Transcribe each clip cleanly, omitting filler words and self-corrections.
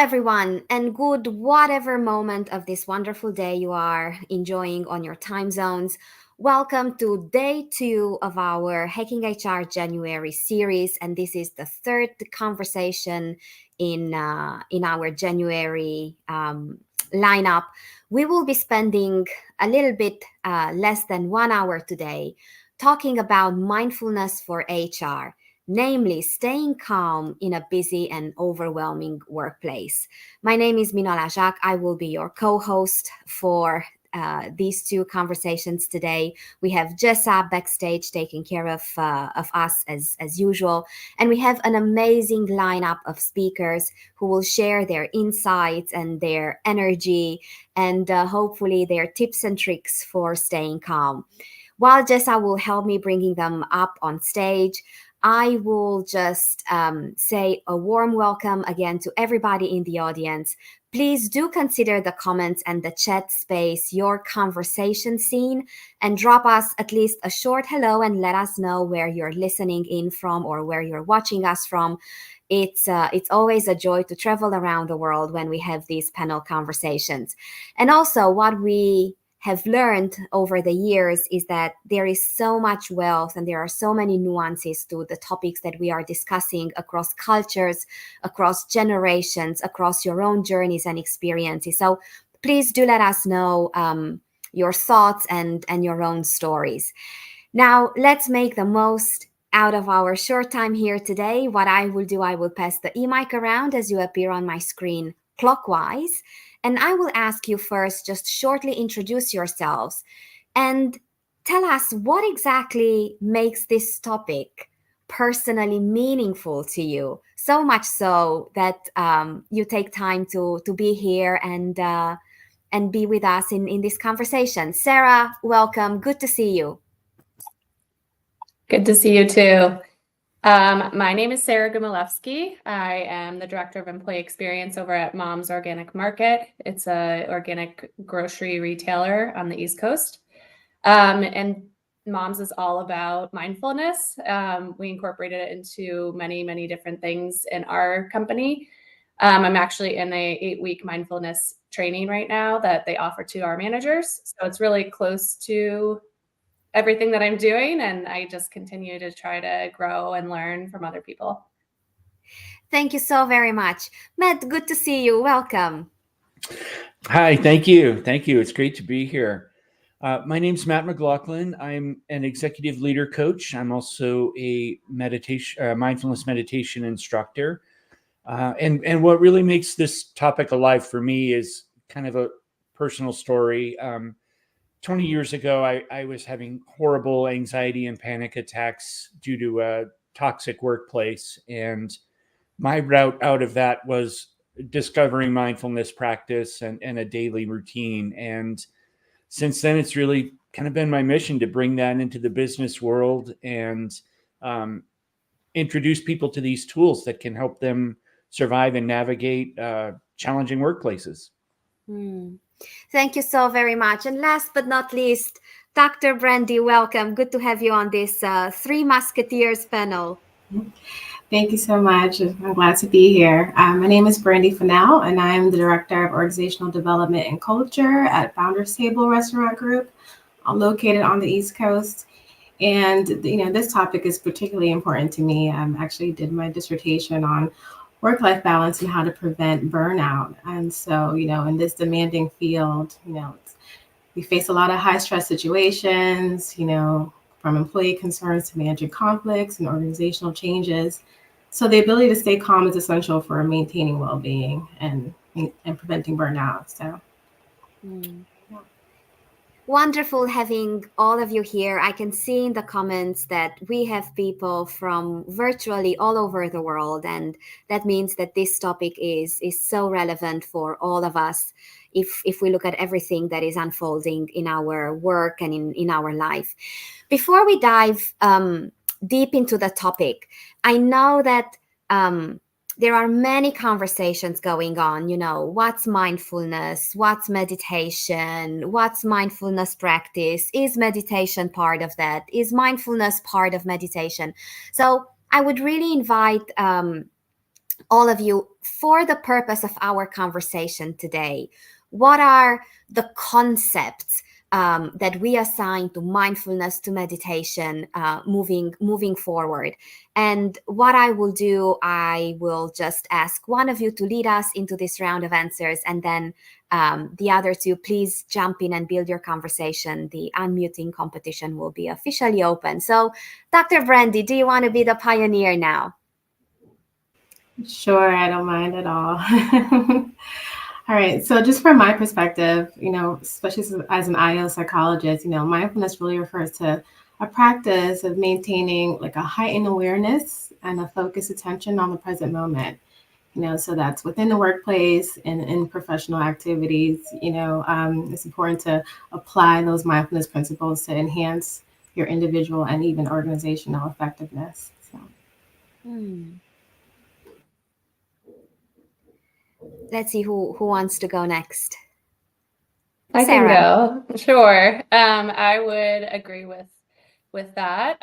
everyone, and good whatever moment of this wonderful day you are enjoying on your time zones. Welcome to day two of our Hacking HR January series, and this is the third conversation in our January lineup. We will be spending a little bit less than 1 hour today talking about mindfulness for HR, namely staying calm in a busy and overwhelming workplace. My name is Minola Jacques. I will be your co-host for these two conversations today. We have Jessa backstage taking care of us as usual, and we have an amazing lineup of speakers who will share their insights and their energy and hopefully their tips and tricks for staying calm. While Jessa will help me bringing them up on stage, I will just say a warm welcome again to everybody in the audience. Please do consider the comments and the chat space your conversation scene and drop us at least a short hello and let us know where you're listening in from or where you're watching us from. It's always a joy to travel around the world when we have these panel conversations. And also what we have learned over the years is that there is so much wealth and there are so many nuances to the topics that we are discussing across cultures, across generations, across your own journeys and experiences. So please do let us know your thoughts and your own stories. Now, let's make the most out of our short time here today. What I will do, I will pass the e-mic around as you appear on my screen clockwise. And I will ask you first, just shortly introduce yourselves and tell us what exactly makes this topic personally meaningful to you. So much so that you take time to be here and be with us in this conversation. Sarah, welcome. Good to see you. Good to see you too. My name is Sarah Gumilevsky. I am the Director of Employee Experience over at Mom's Organic Market. It's an organic grocery retailer on the East Coast. And Mom's is all about mindfulness. We incorporated it into many, many different things in our company. I'm actually in a 8-week mindfulness training right now that they offer to our managers. So it's really close to everything that I'm doing, and I just continue to try to grow and learn from other people. Thank you so very much. Matt, good to see you. Welcome. Hi, thank you. Thank you. It's great to be here. My name's Matt McLaughlin. I'm an executive leader coach. I'm also a mindfulness meditation instructor. And what really makes this topic alive for me is kind of a personal story. 20 years ago, I was having horrible anxiety and panic attacks due to a toxic workplace. And my route out of that was discovering mindfulness practice and a daily routine. And since then, it's really kind of been my mission to bring that into the business world and introduce people to these tools that can help them survive and navigate challenging workplaces. Thank you so very much. And last but not least, Dr. Brandy, welcome. Good to have you on this Three Musketeers panel. Thank you so much. I'm glad to be here. My name is Brandy Fennell, and I'm the Director of Organizational Development and Culture at Founders Table Restaurant Group, located on the East Coast. And this topic is particularly important to me. I actually did my dissertation on work-life balance and how to prevent burnout. And so, in this demanding field, we face a lot of high-stress situations, from employee concerns to managing conflicts and organizational changes. So the ability to stay calm is essential for maintaining well-being and preventing burnout. So. Wonderful having all of you here. I can see in the comments that we have people from virtually all over the world, and that means that this topic is so relevant for all of us if we look at everything that is unfolding in our work and in our life. Before we dive deep into the topic, I know that there are many conversations going on, what's mindfulness, what's meditation, what's mindfulness practice, is meditation part of that, is mindfulness part of meditation? So I would really invite all of you, for the purpose of our conversation today, what are the concepts that we assign to mindfulness, to meditation, moving forward? And what I will do, I will just ask one of you to lead us into this round of answers, and then the other two, please jump in and build your conversation. The unmuting competition will be officially open. So, Dr. Brandy, do you want to be the pioneer now? Sure, I don't mind at all. All right, so just from my perspective, especially as an IO psychologist, mindfulness really refers to a practice of maintaining like a heightened awareness and a focused attention on the present moment. So that's within the workplace and in professional activities. It's important to apply those mindfulness principles to enhance your individual and even organizational effectiveness. So. Let's see who wants to go next. I Sarah. can go. Sure. I would agree with that.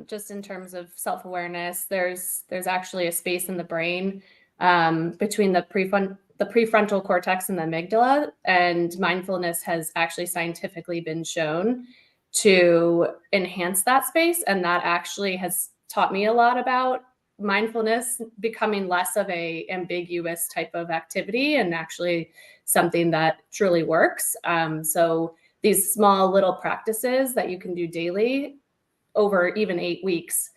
Just in terms of self-awareness, there's actually a space in the brain between the prefrontal cortex and the amygdala, and mindfulness has actually scientifically been shown to enhance that space, and that actually has taught me a lot about mindfulness becoming less of a ambiguous type of activity and actually something that truly works. So these small little practices that you can do daily over even 8 weeks,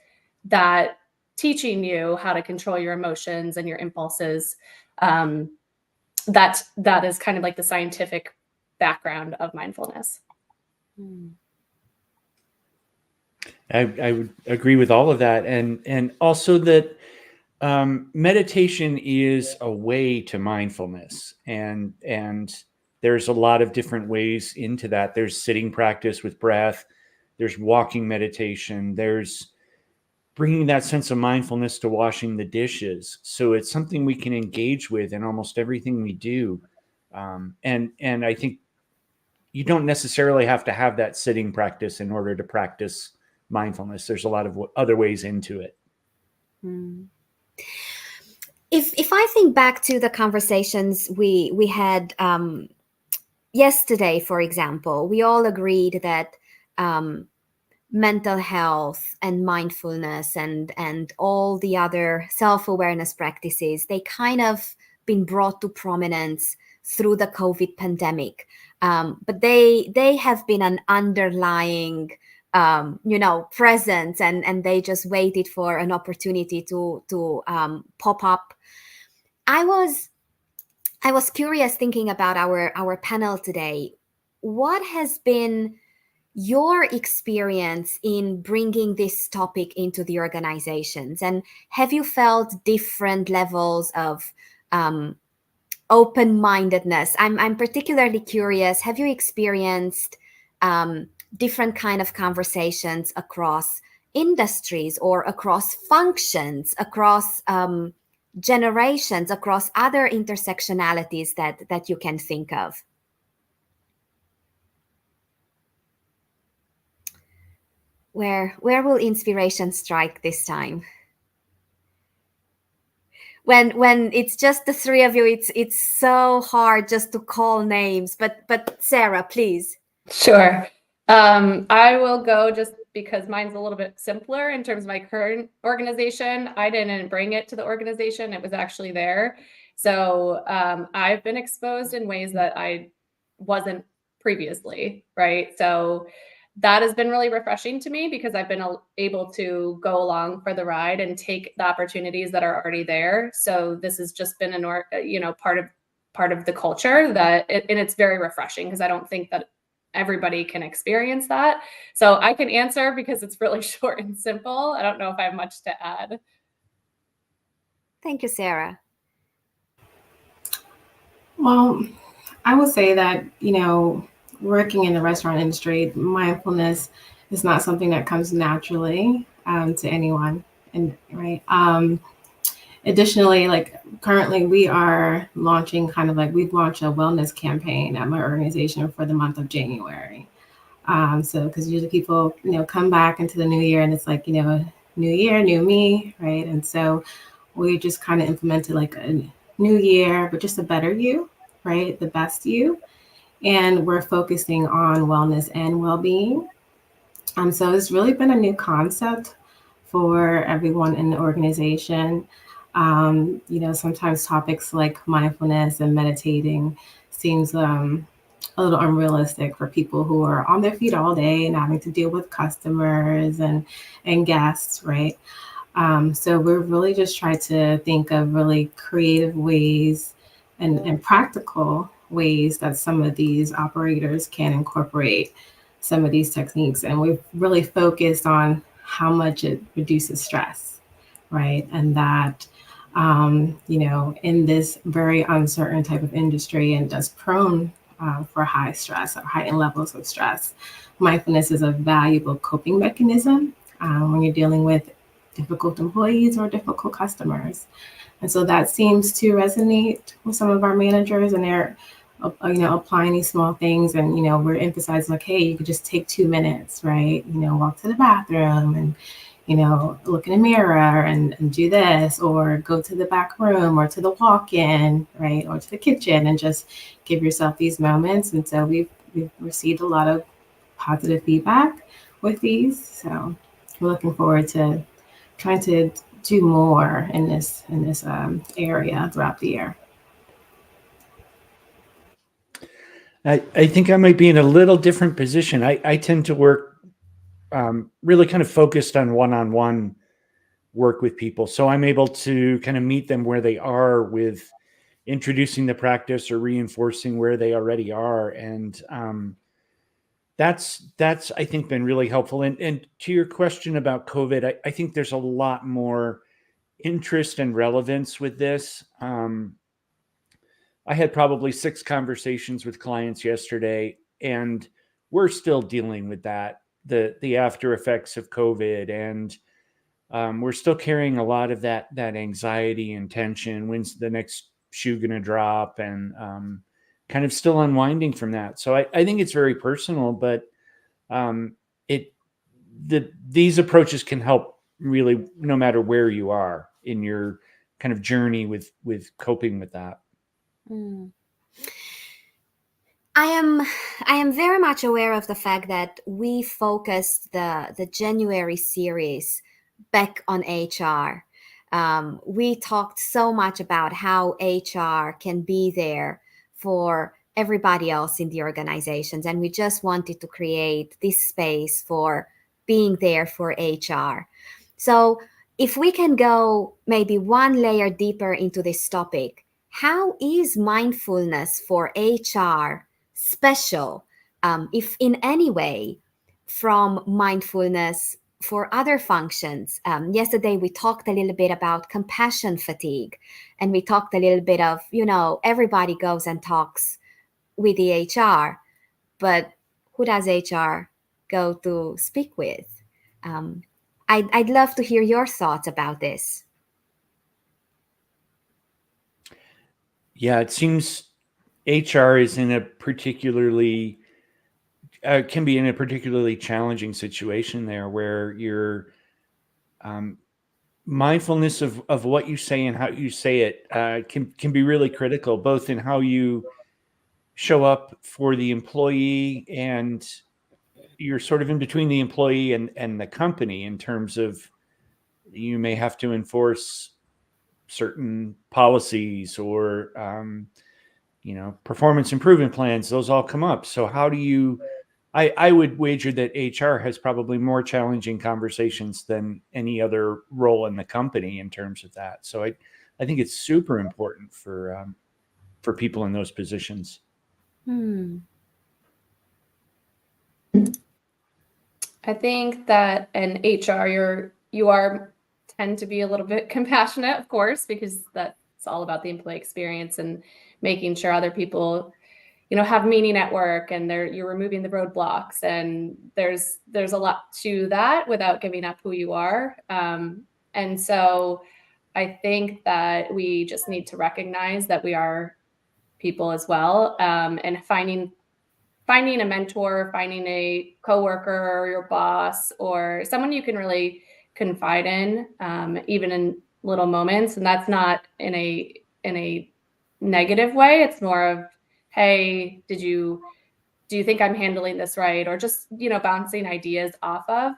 that teaching you how to control your emotions and your impulses, that is kind of like the scientific background of mindfulness. I would agree with all of that, and also that meditation is a way to mindfulness, and there's a lot of different ways into that. There's sitting practice with breath, there's walking meditation, there's bringing that sense of mindfulness to washing the dishes. So it's something we can engage with in almost everything we do, and I think you don't necessarily have to have that sitting practice in order to practice mindfulness. There's a lot of other ways into it. If I think back to the conversations we had yesterday, for example, we all agreed that mental health and mindfulness and all the other self-awareness practices, they kind of been brought to prominence through the COVID pandemic. But they have been an underlying presence, and they just waited for an opportunity to pop up. I was curious, thinking about our panel today. What has been your experience in bringing this topic into the organizations, and have you felt different levels of open-mindedness? I'm particularly curious. Have you experienced different kind of conversations across industries or across functions, across generations, across other intersectionalities that you can think of? Where will inspiration strike this time? When it's just the three of you, it's so hard just to call names. But Sarah, please. Sure. I will go just because mine's a little bit simpler in terms of my current organization. I didn't bring it to the organization. It was actually there. So I've been exposed in ways that I wasn't previously, right? So that has been really refreshing to me because I've been able to go along for the ride and take the opportunities that are already there. So this has just been part of the culture and it's very refreshing because I don't think that everybody can experience that. So I can answer because it's really short and simple. I don't know if I have much to add. Thank you, Sarah. Well, I would say that, working in the restaurant industry, mindfulness is not something that comes naturally to anyone. And right. Additionally, like currently we are launching we've launched a wellness campaign at my organization for the month of January. So because usually people, come back into the new year and it's like, new year, new me, right? And so we just kind of implemented like a new year, but just a better you, right? The best you. And we're focusing on wellness and well-being. So it's really been a new concept for everyone in the organization. Sometimes topics like mindfulness and meditating seems a little unrealistic for people who are on their feet all day and having to deal with customers and guests, right? So we're really just trying to think of really creative ways and practical ways that some of these operators can incorporate some of these techniques. And we've really focused on how much it reduces stress, right? And that, in this very uncertain type of industry and that's prone for high stress or heightened levels of stress, mindfulness is a valuable coping mechanism when you're dealing with difficult employees or difficult customers. And so that seems to resonate with some of our managers, and they're applying these small things. And we're emphasizing like, hey, you could just take 2 minutes, right? Walk to the bathroom and look in a mirror and do this, or go to the back room or to the walk-in, right, or to the kitchen, and just give yourself these moments. And so we've received a lot of positive feedback with these. So we're looking forward to trying to do more in this area throughout the year. I think I might be in a little different position. I tend to work really kind of focused on one-on-one work with people. So I'm able to kind of meet them where they are with introducing the practice or reinforcing where they already are. And that's I think been really helpful. And to your question about COVID, I think there's a lot more interest and relevance with this. I had probably 6 conversations with clients yesterday, and we're still dealing with that, the after effects of COVID, and we're still carrying a lot of that anxiety and tension. When's the next shoe going to drop? And kind of still unwinding from that. So I think it's very personal, but these approaches can help really no matter where you are in your kind of journey with coping with that. I am very much aware of the fact that we focused the January series back on HR. We talked so much about how HR can be there for everybody else in the organizations, and we just wanted to create this space for being there for HR. So if we can go maybe one layer deeper into this topic, how is mindfulness for HR special, if in any way, from mindfulness for other functions? Yesterday, we talked a little bit about compassion fatigue, and we talked a little bit of, everybody goes and talks with the HR, but who does HR go to speak with? I'd love to hear your thoughts about this. Yeah, it seems HR is in a particularly can be in a particularly challenging situation there, where your mindfulness of what you say and how you say it can be really critical, both in how you show up for the employee, and you're sort of in between the employee and the company in terms of you may have to enforce certain policies or performance improvement plans. Those all come up. So how do you I would wager that HR has probably more challenging conversations than any other role in the company in terms of that. So I think it's super important for people in those positions. I think that in HR, you are tend to be a little bit compassionate, of course, because that's all about the employee experience and making sure other people, have meaning at work, and you're removing the roadblocks, and there's a lot to that without giving up who you are. And so I think that we just need to recognize that we are people as well, and finding a mentor, finding a coworker or your boss or someone you can really confide in, even in little moments, and that's not in a negative way. It's more of, hey, do you think I'm handling this right? Or just, bouncing ideas off of.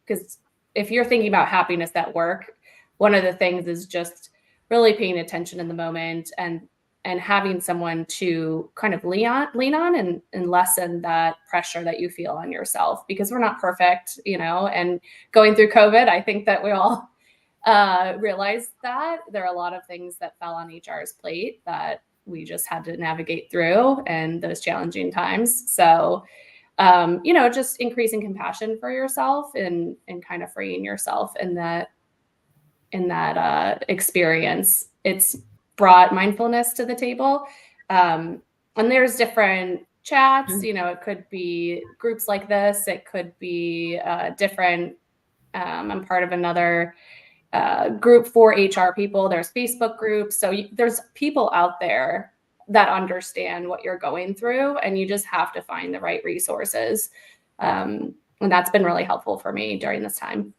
Because if you're thinking about happiness at work, one of the things is just really paying attention in the moment and having someone to kind of lean on and lessen that pressure that you feel on yourself, because we're not perfect, and going through COVID, I think that we all realized that there are a lot of things that fell on HR's plate that we just had to navigate through and those challenging times. So, just increasing compassion for yourself and kind of freeing yourself in that experience. It's brought mindfulness to the table. And there's different chats, it could be groups like this. It could be different. I'm part of another group for HR people. There's Facebook groups. So there's people out there that understand what you're going through, and you just have to find the right resources. And that's been really helpful for me during this time.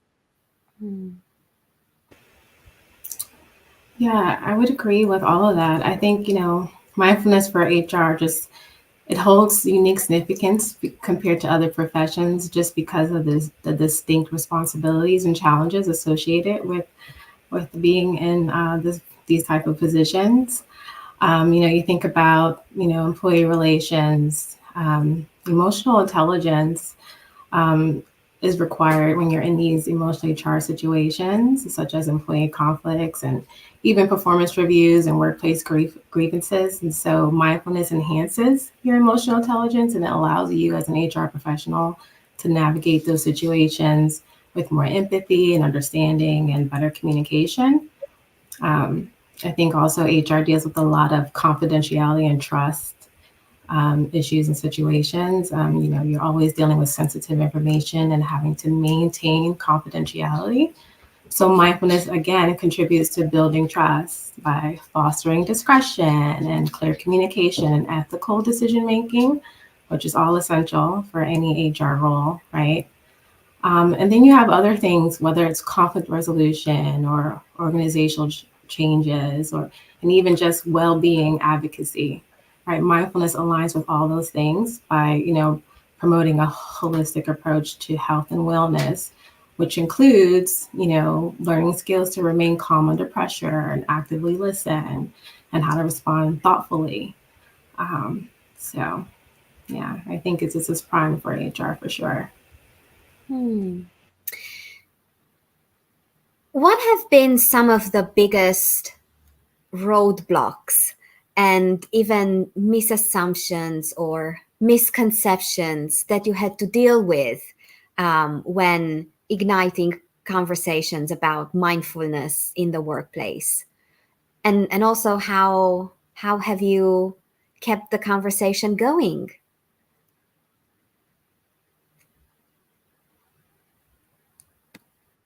Yeah, I would agree with all of that. I think, mindfulness for HR it holds unique significance compared to other professions just because of the distinct responsibilities and challenges associated with being in these type of positions. You think about, employee relations, emotional intelligence is required when you're in these emotionally charged situations, such as employee conflicts and even performance reviews and workplace grievances. And so mindfulness enhances your emotional intelligence, and it allows you as an HR professional to navigate those situations with more empathy and understanding and better communication. I think also HR deals with a lot of confidentiality and trust issues and situations. You're always dealing with sensitive information and having to maintain confidentiality. So mindfulness, again, contributes to building trust by fostering discretion and clear communication and ethical decision-making, which is all essential for any HR role, right? And then you have other things, whether it's conflict resolution or organizational changes, and even just well-being advocacy, right? Mindfulness aligns with all those things by, promoting a holistic approach to health and wellness, which includes, learning skills to remain calm under pressure and actively listen and how to respond thoughtfully. So, yeah, I think it's just prime for HR for sure. What have been some of the biggest roadblocks and even misassumptions or misconceptions that you had to deal with when igniting conversations about mindfulness in the workplace? And also how have you kept the conversation going?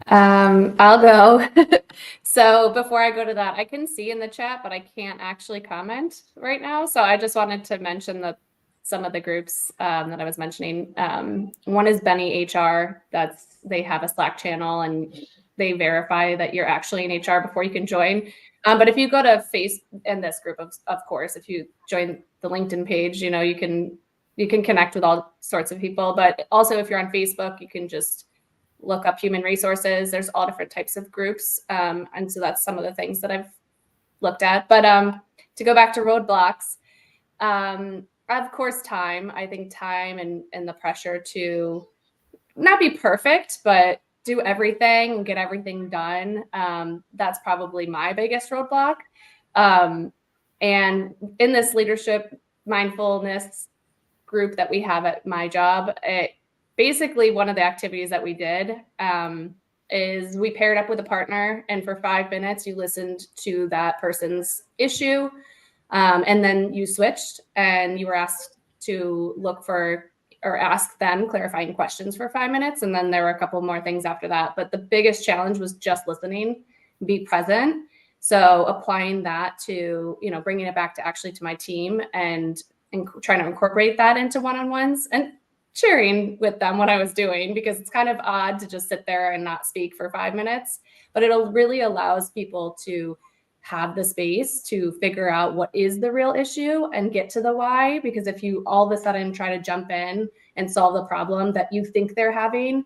I'll go. So before I go to that, I can see in the chat, but I can't actually comment right now. So I just wanted to mention that some of the groups that I was mentioning. One is Benny HR. They have a Slack channel and they verify that you're actually in HR before you can join. But if you go to in this group, of course, if you join the LinkedIn page, you can connect with all sorts of people. But also if you're on Facebook, you can just look up human resources. There's all different types of groups. And so that's some of the things that I've looked at. But to go back to roadblocks, of course, time. I think time and the pressure to not be perfect, but do everything and get everything done. That's probably my biggest roadblock. And in this leadership mindfulness group that we have at my job, basically one of the activities that we did is we paired up with a partner, and for 5 minutes you listened to that person's issue, and then you switched and you were asked to look for or ask them clarifying questions for 5 minutes, and then there were a couple more things after that. But the biggest challenge was just listening, be present. So applying that to, bringing it back to actually to my team and trying to incorporate that into one-on-ones, and sharing with them what I was doing, because it's kind of odd to just sit there and not speak for 5 minutes, but it'll really allows people to have the space to figure out what is the real issue and get to the why. Because if you all of a sudden try to jump in and solve the problem that you think they're having,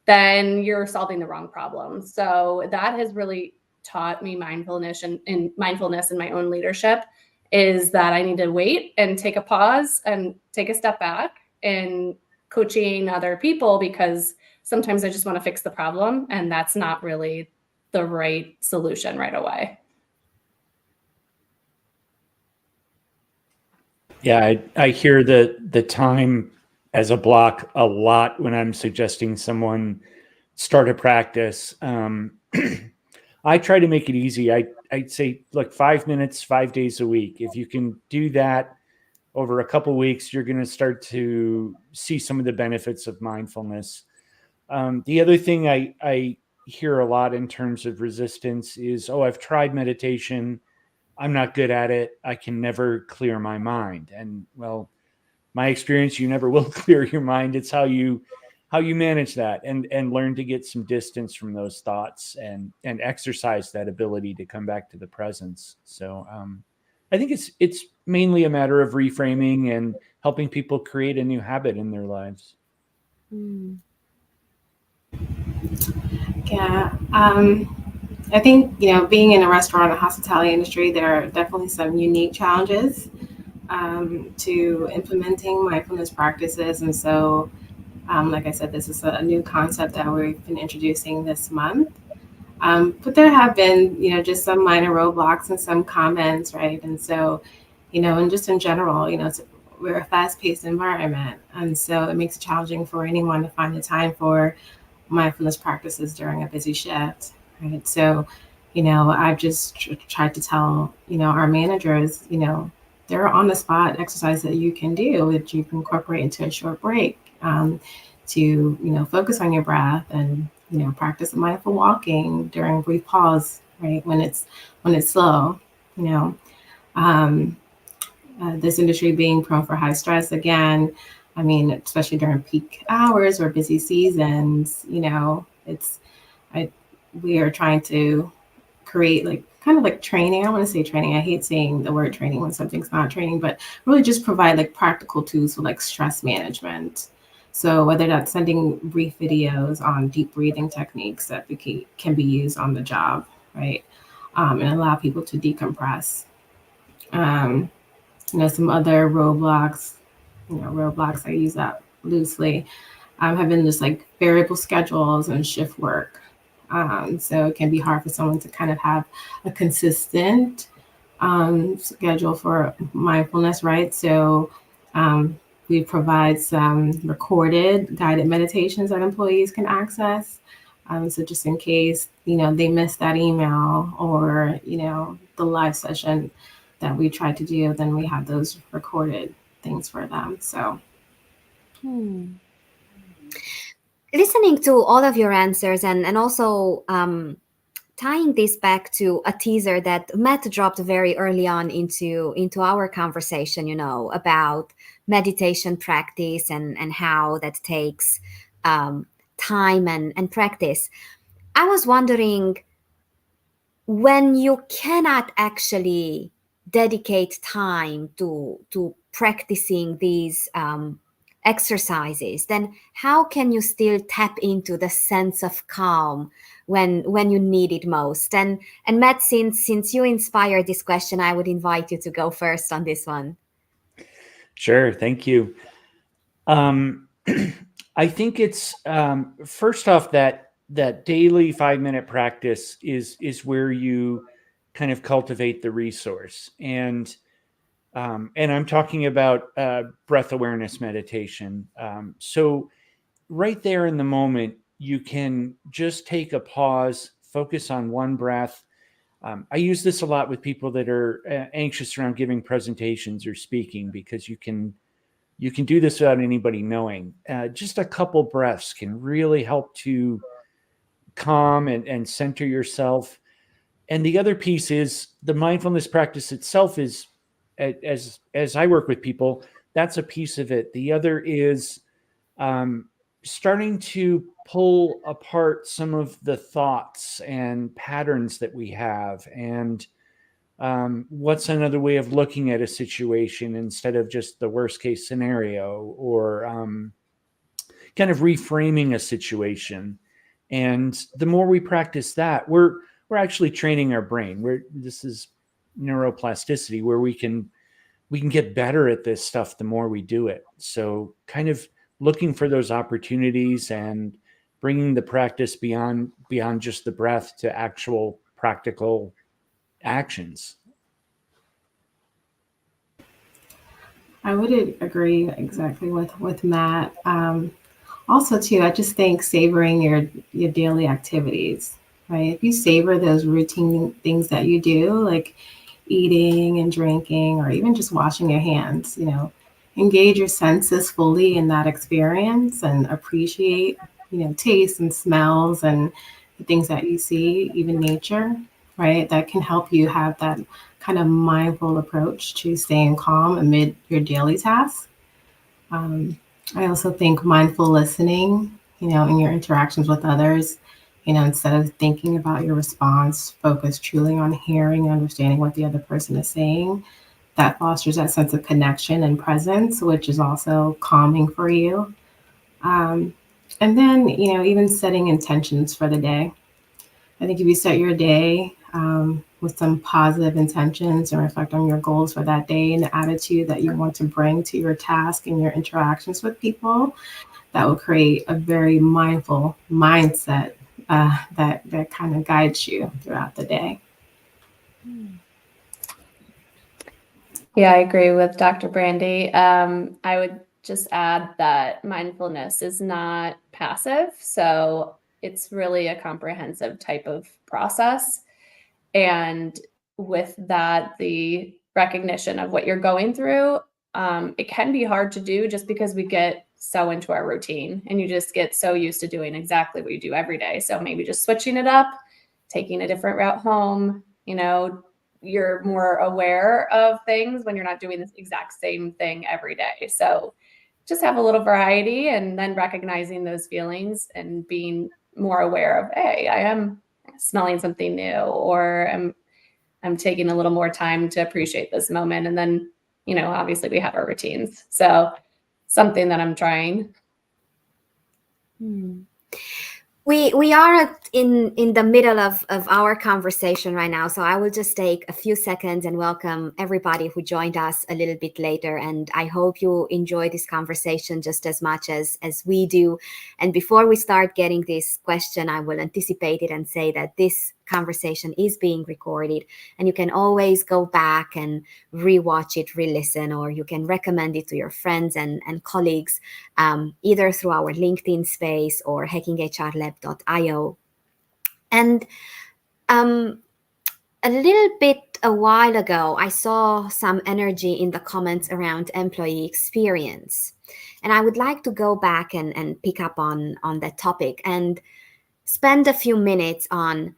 then you're solving the wrong problem. So that has really taught me mindfulness and mindfulness in my own leadership, is that I need to wait and take a pause and take a step back in coaching other people, because sometimes I just want to fix the problem, and that's not really the right solution right away. Yeah, I hear the time as a block a lot when I'm suggesting someone start a practice. I try to make it easy. I'd say, look, 5 minutes, 5 days a week. If you can do that over a couple of weeks, you're going to start to see some of the benefits of mindfulness. The other thing I hear a lot in terms of resistance is, oh, I've tried meditation. I'm not good at it. I can never clear my mind. And well, my experience, you never will clear your mind. It's how you manage that and learn to get some distance from those thoughts and exercise that ability to come back to the presence. So I think it's mainly a matter of reframing and helping people create a new habit in their lives. Yeah. I think, being in a restaurant and hospitality industry, there are definitely some unique challenges to implementing mindfulness practices. And so, like I said, this is a new concept that we've been introducing this month. But there have been, just some minor roadblocks and some comments, right? And so, and just in general, we're a fast-paced environment. And so it makes it challenging for anyone to find the time for mindfulness practices during a busy shift, right? So, I've just tried to tell, our managers, there are on-the-spot exercises that you can do that you can incorporate into a short break to, focus on your breath and, practice mindful walking during brief pause, right? When it's slow, this industry being prone for high stress again. I mean, especially during peak hours or busy seasons, we are trying to create kind of like training. I don't want to say training. I hate saying the word training when something's not training, but really just provide practical tools for stress management. So whether that's sending brief videos on deep breathing techniques that can be used on the job, right? And allow people to decompress. Some other roadblocks, I use that loosely, have been just variable schedules and shift work. So it can be hard for someone to kind of have a consistent schedule for mindfulness, right? So we provide some recorded guided meditations that employees can access. So just in case, they miss that email or, the live session that we tried to do, then we have those recorded things for them. So. Listening to all of your answers and also tying this back to a teaser that Matt dropped very early on into our conversation, about meditation practice and how that takes time and practice. I was wondering, when you cannot actually dedicate time to practicing these exercises, then how can you still tap into the sense of calm when you need it most? And Matt, since you inspired this question, I would invite you to go first on this one. Sure, thank you. I think it's first off that daily 5-minute practice is where you kind of cultivate the resource. And I'm talking about breath awareness meditation. So right there in the moment, you can just take a pause, focus on one breath. I use this a lot with people that are anxious around giving presentations or speaking, because you can do this without anybody knowing. Just a couple breaths can really help to calm and center yourself. And the other piece is the mindfulness practice itself is, as I work with people, that's a piece of it. The other is starting to pull apart some of the thoughts and patterns that we have, and what's another way of looking at a situation instead of just the worst case scenario, or kind of reframing a situation. And the more we practice that, we're actually training our brain. This is neuroplasticity, where we can get better at this stuff the more we do it. So kind of looking for those opportunities and bringing the practice beyond just the breath to actual practical actions. I would agree exactly with Matt. Also, too, I just think savoring your daily activities, right? If you savor those routine things that you do, like eating and drinking, or even just washing your hands, engage your senses fully in that experience and appreciate, tastes and smells and the things that you see, even nature, right? That can help you have that kind of mindful approach to staying calm amid your daily tasks. I also think mindful listening, in your interactions with others, instead of thinking about your response, focus truly on hearing and understanding what the other person is saying. That fosters that sense of connection and presence, which is also calming for you. Um, and then, even setting intentions for the day. I think if you set your day with some positive intentions and reflect on your goals for that day and the attitude that you want to bring to your task and your interactions with people, that will create a very mindful mindset that kind of guides you throughout the day. Yeah, I agree with Dr. Brandy. I would just add that mindfulness is not passive. So it's really a comprehensive type of process. And with that, the recognition of what you're going through, it can be hard to do just because we get so into our routine and you just get so used to doing exactly what you do every day. So maybe just switching it up, taking a different route home, you're more aware of things when you're not doing this exact same thing every day. So just have a little variety, and then recognizing those feelings and being more aware of, hey, I am smelling something new, or I'm taking a little more time to appreciate this moment. And then, obviously we have our routines. So something that I'm trying. We are in the middle of our conversation right now, so I will just take a few seconds and welcome everybody who joined us a little bit later. And I hope you enjoy this conversation just as much as we do. And before we start getting this question, I will anticipate it and say that this conversation is being recorded, and you can always go back and rewatch it, re-listen, or you can recommend it to your friends and colleagues, either through our LinkedIn space or hackinghrlab.io. And a while ago, I saw some energy in the comments around employee experience. And I would like to go back and pick up on that topic and spend a few minutes on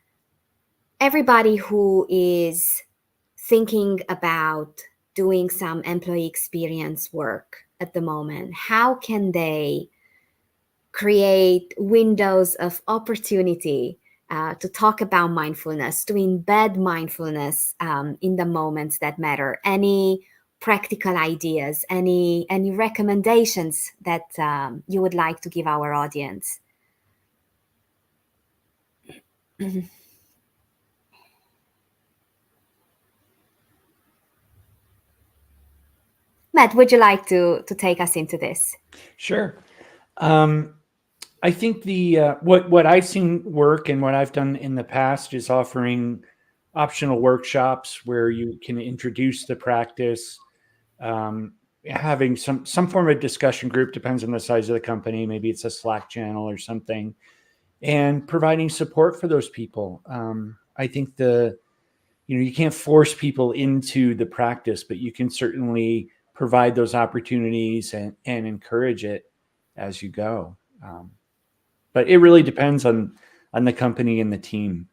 everybody who is thinking about doing some employee experience work at the moment. How can they create windows of opportunity to talk about mindfulness, to embed mindfulness in the moments that matter? Any practical ideas, any recommendations that you would like to give our audience? Matt, would you like to take us into this? Sure. I think the what I've seen work and what I've done in the past is offering optional workshops where you can introduce the practice, having some form of discussion group, depends on the size of the company. Maybe it's a Slack channel or something, and providing support for those people. I think you can't force people into the practice, but you can certainly provide those opportunities and encourage it as you go. But it really depends on the company and the team.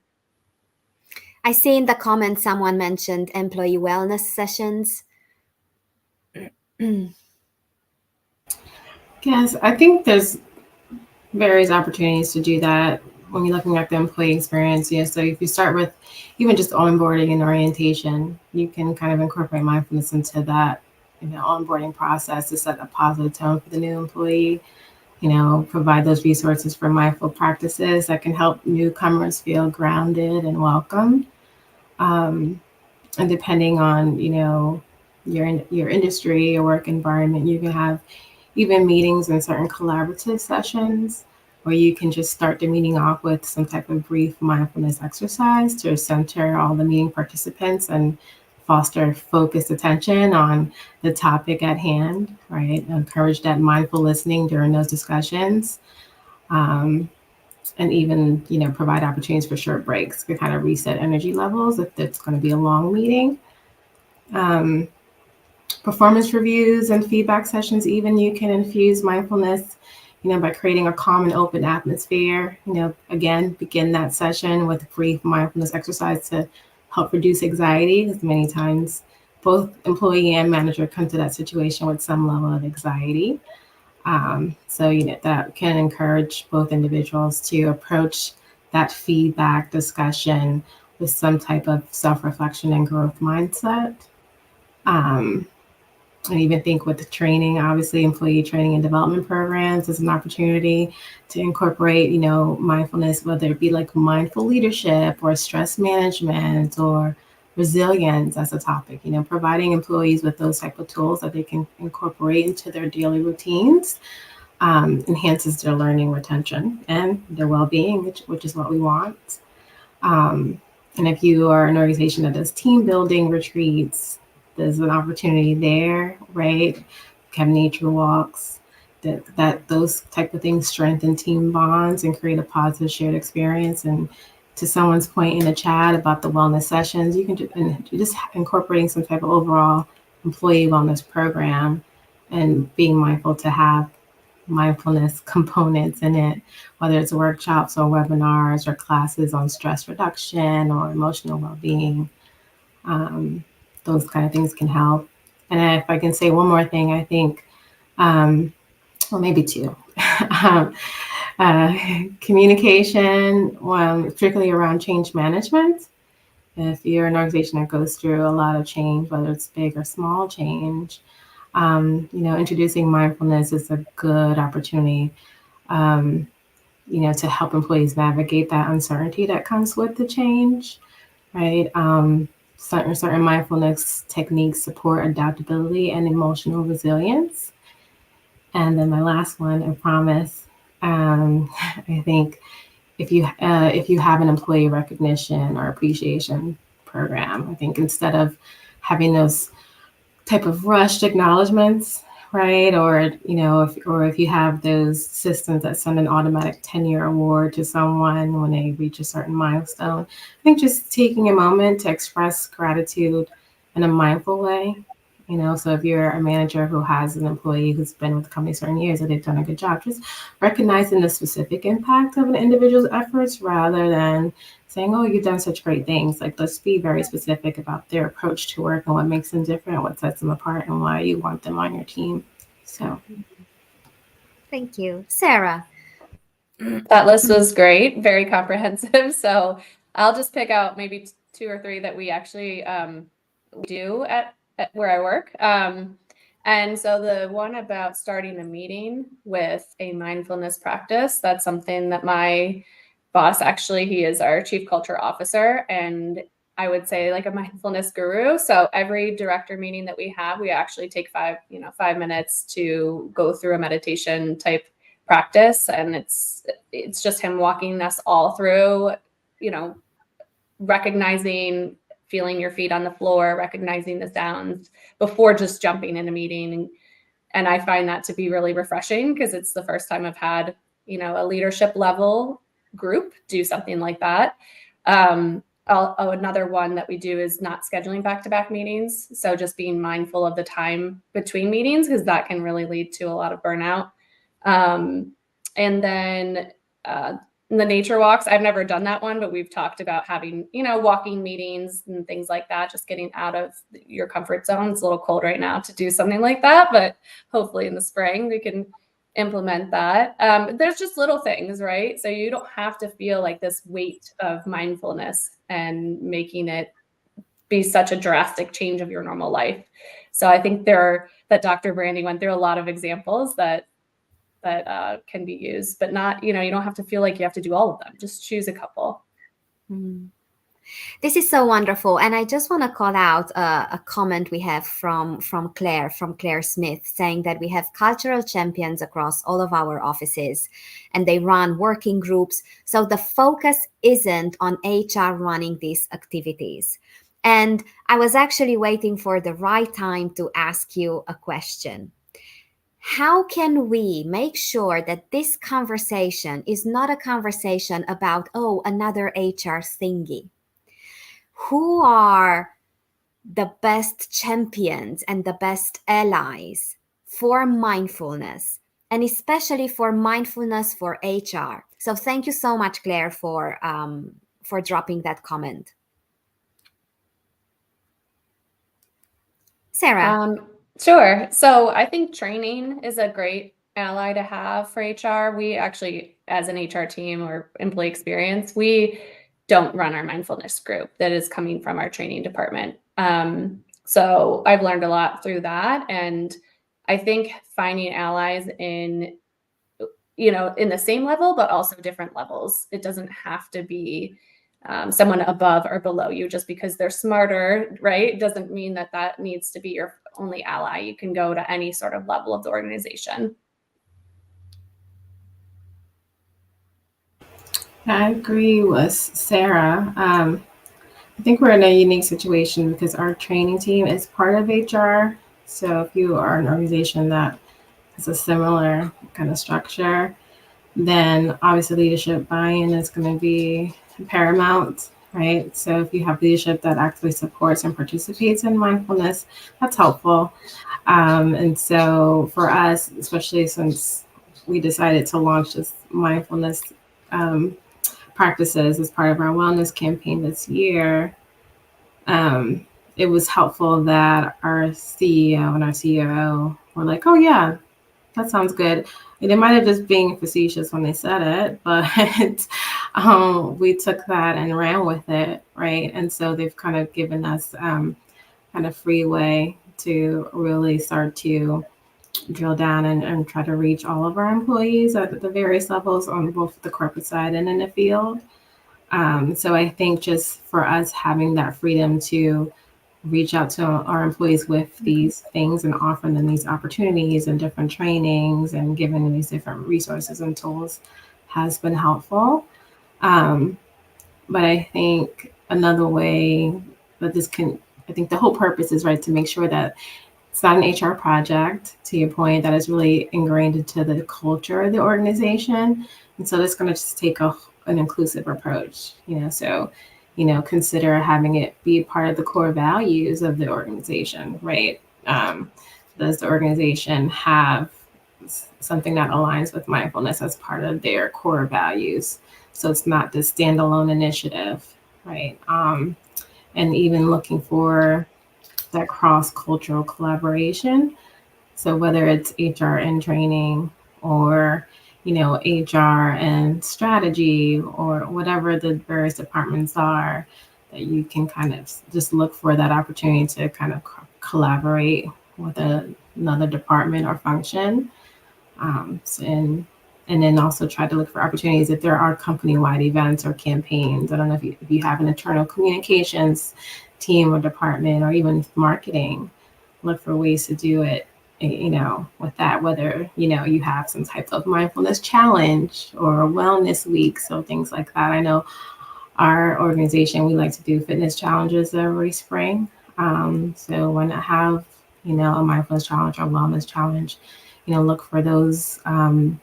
I see in the comments someone mentioned employee wellness sessions. Yes, I think there's various opportunities to do that when you're looking at the employee experience. Yeah, so if you start with even just onboarding and orientation, you can kind of incorporate mindfulness into that, onboarding process to set a positive tone for the new employee. Provide those resources for mindful practices that can help newcomers feel grounded and welcome. Um, and depending on, your industry, your work environment, you can have even meetings and certain collaborative sessions where you can just start the meeting off with some type of brief mindfulness exercise to center all the meeting participants and foster focused attention on the topic at hand, right? Encourage that mindful listening during those discussions. Um, and even, provide opportunities for short breaks to kind of reset energy levels if it's going to be a long meeting. Um, Performance reviews and feedback sessions, even you can infuse mindfulness, by creating a calm and open atmosphere. Again, begin that session with a brief mindfulness exercise to help reduce anxiety, because many times both employee and manager come to that situation with some level of anxiety. So, that can encourage both individuals to approach that feedback discussion with some type of self-reflection and growth mindset. Um, I even think with the training, obviously employee training and development programs is an opportunity to incorporate, mindfulness, whether it be like mindful leadership or stress management or resilience as a topic, providing employees with those type of tools that they can incorporate into their daily routines, enhances their learning retention and their well-being, which is what we want. And if you are an organization that does team building retreats, there's an opportunity there, right? Have nature walks, that those type of things strengthen team bonds and create a positive shared experience. And to someone's point in the chat about the wellness sessions, you can just incorporating some type of overall employee wellness program and being mindful to have mindfulness components in it, whether it's workshops or webinars or classes on stress reduction or emotional well-being. Those kind of things can help. And if I can say one more thing, I think, well, maybe two. um, Communication, particularly around change management. If you're an organization that goes through a lot of change, whether it's big or small change, introducing mindfulness is a good opportunity, to help employees navigate that uncertainty that comes with the change, right? Certain mindfulness techniques support adaptability and emotional resilience. And then my last one, I promise, I think if you have an employee recognition or appreciation program, I think instead of having those type of rushed acknowledgments, right? Or, if you have those systems that send an automatic 10-year award to someone when they reach a certain milestone, I think just taking a moment to express gratitude in a mindful way. So if you're a manager who has an employee who's been with the company certain years and they've done a good job, just recognizing the specific impact of an individual's efforts rather than saying, oh, you've done such great things. Like, let's be very specific about their approach to work and what makes them different, what sets them apart, and why you want them on your team. So, Thank you. Sarah. That list was great, very comprehensive. So I'll just pick out maybe two or three that we actually do at where I work. And so the one about starting a meeting with a mindfulness practice, that's something that my boss, actually, he is our chief culture officer, and I would say like a mindfulness guru. So every director meeting that we have, we actually take 5 minutes to go through a meditation type practice. And it's just him walking us all through, recognizing, feeling your feet on the floor, recognizing the sounds before just jumping in a meeting. And I find that to be really refreshing because it's the first time I've had, a leadership level group do something like that. Another one that we do is not scheduling back-to-back meetings. So just being mindful of the time between meetings, because that can really lead to a lot of burnout. And then the nature walks, I've never done that one, but we've talked about having, walking meetings and things like that, just getting out of your comfort zone. It's a little cold right now to do something like that, but hopefully in the spring we can implement that. There's just little things, right? So you don't have to feel like this weight of mindfulness and making it be such a drastic change of your normal life. So I think that Dr. Brandy went through a lot of examples that can be used, but not, you don't have to feel like you have to do all of them. Just choose a couple. Mm. This is so wonderful. And I just want to call out a comment we have from Claire Smith, saying that we have cultural champions across all of our offices and they run working groups. So the focus isn't on HR running these activities. And I was actually waiting for the right time to ask you a question. How can we make sure that this conversation is not a conversation about, oh, another HR thingy? Who are the best champions and the best allies for mindfulness, and especially for mindfulness for HR? So thank you so much, Claire, for dropping that comment. Sarah. Sure. So I think training is a great ally to have for HR. We actually, as an HR team or employee experience, we don't run our mindfulness group. That is coming from our training department. So I've learned a lot through that. And I think finding allies in the same level, but also different levels. It doesn't have to be someone above or below you just because they're smarter, right? It doesn't mean that needs to be your only ally. You can go to any sort of level of the organization. I agree with Sarah. I think we're in a unique situation because our training team is part of HR. So if you are an organization that has a similar kind of structure, then obviously leadership buy-in is going to be paramount, right? So if you have leadership that actively supports and participates in mindfulness, that's helpful. And so for us, especially since we decided to launch this mindfulness practices as part of our wellness campaign this year, it was helpful that our CEO and our COO were like, oh yeah, that sounds good. And they might have just been facetious when they said it, but we took that and ran with it, right? And so they've kind of given us kind of free way to really start to drill down and try to reach all of our employees at the various levels on both the corporate side and in the field. So I think just for us having that freedom to reach out to our employees with these things and offering them these opportunities and different trainings and giving them these different resources and tools has been helpful. But I think another way that I think the whole purpose is, right, to make sure that it's not an HR project, to your point, that is really ingrained into the culture of the organization. And so that's going to just take an inclusive approach, so consider having it be part of the core values of the organization, right? Does the organization have something that aligns with mindfulness as part of their core values? So it's not this standalone initiative, right? And even looking for that cross-cultural collaboration. So whether it's HR and training or HR and strategy or whatever the various departments are, that you can kind of just look for that opportunity to kind of collaborate with another department or function. And then also try to look for opportunities if there are company-wide events or campaigns. I don't know if you have an internal communications team or department or even marketing, look for ways to do it with that, whether, you have some type of mindfulness challenge or wellness week. So things like that. I know our organization, we like to do fitness challenges every spring. So why not have, a mindfulness challenge or wellness challenge, look for those kind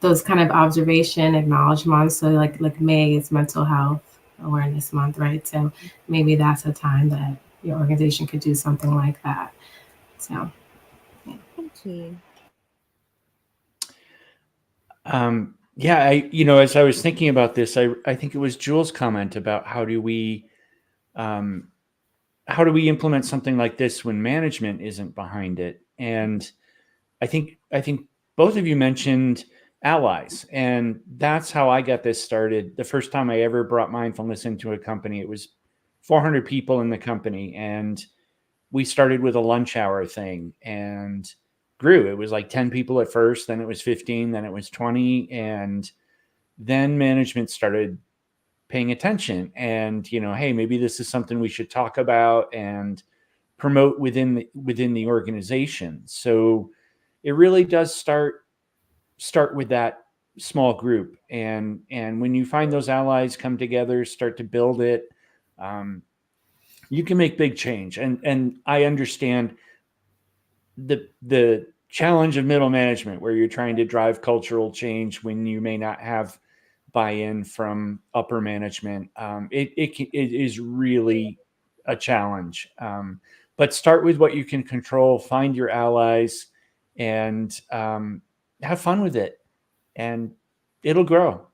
of observation acknowledgements. So like May is Mental Health Awareness Month, right? So maybe that's a time that your organization could do something like that. So. Thank you. As I was thinking about this, I think it was Jules' comment about how do we implement something like this when management isn't behind it? And I think both of you mentioned allies, and that's how I got this started. The first time I ever brought mindfulness into a company, it was 400 people in the company, and we started with a lunch hour thing and grew. It was like 10 people at first, then it was 15, then it was 20, and then management started paying attention and, hey, maybe this is something we should talk about and promote within the organization. So it really does start with that small group, and when you find those allies come together, start to build it, you can make big change. And I understand the challenge of middle management, where you're trying to drive cultural change when you may not have buy-in from upper management. It is really a challenge. But start with what you can control, find your allies, and have fun with it, and it'll grow.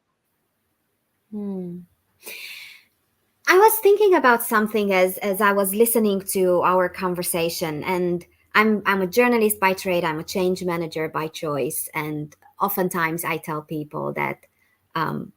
I was thinking about something as I was listening to our conversation, and I'm a journalist by trade. I'm a change manager by choice, and oftentimes I tell people that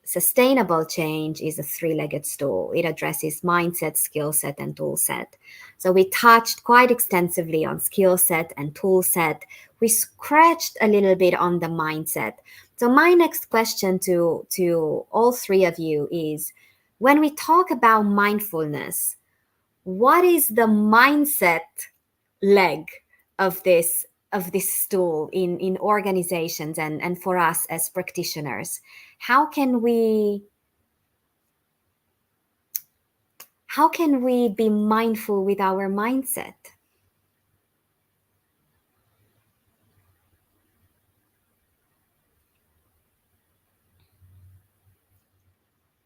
sustainable change is a three-legged stool. It addresses mindset, skill set, and tool set. So we touched quite extensively on skill set and tool set. We scratched a little bit on the mindset. So my next question to all three of you is, when we talk about mindfulness, what is the mindset leg of this stool in organizations and for us as practitioners? How can we be mindful with our mindset?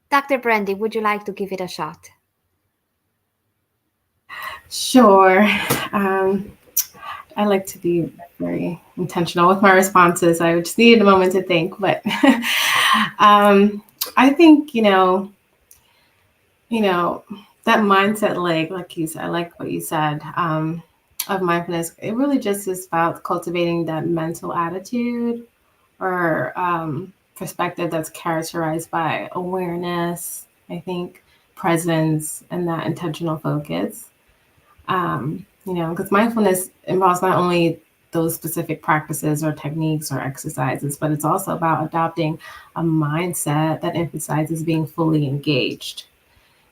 Dr. Brandy, would you like to give it a shot? Sure. I like to be very intentional with my responses. I just needed a moment to think, but I think, that mindset leg, like you said, I like what you said, of mindfulness. It really just is about cultivating that mental attitude or perspective that's characterized by awareness, I think, presence, and that intentional focus. Because mindfulness involves not only those specific practices or techniques or exercises, but it's also about adopting a mindset that emphasizes being fully engaged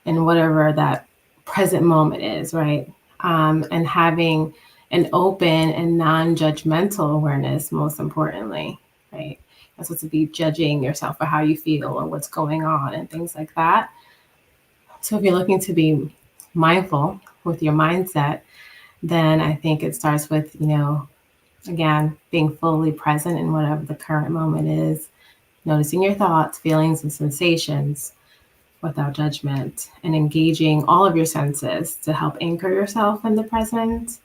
in whatever that present moment is, right? And having an open and non-judgmental awareness, most importantly, right? That's what to be judging yourself for how you feel or what's going on and things like that. So if you're looking to be mindful with your mindset, then I think it starts with, again, being fully present in whatever the current moment is, noticing your thoughts, feelings, and sensations without judgment, and engaging all of your senses to help anchor yourself in the present.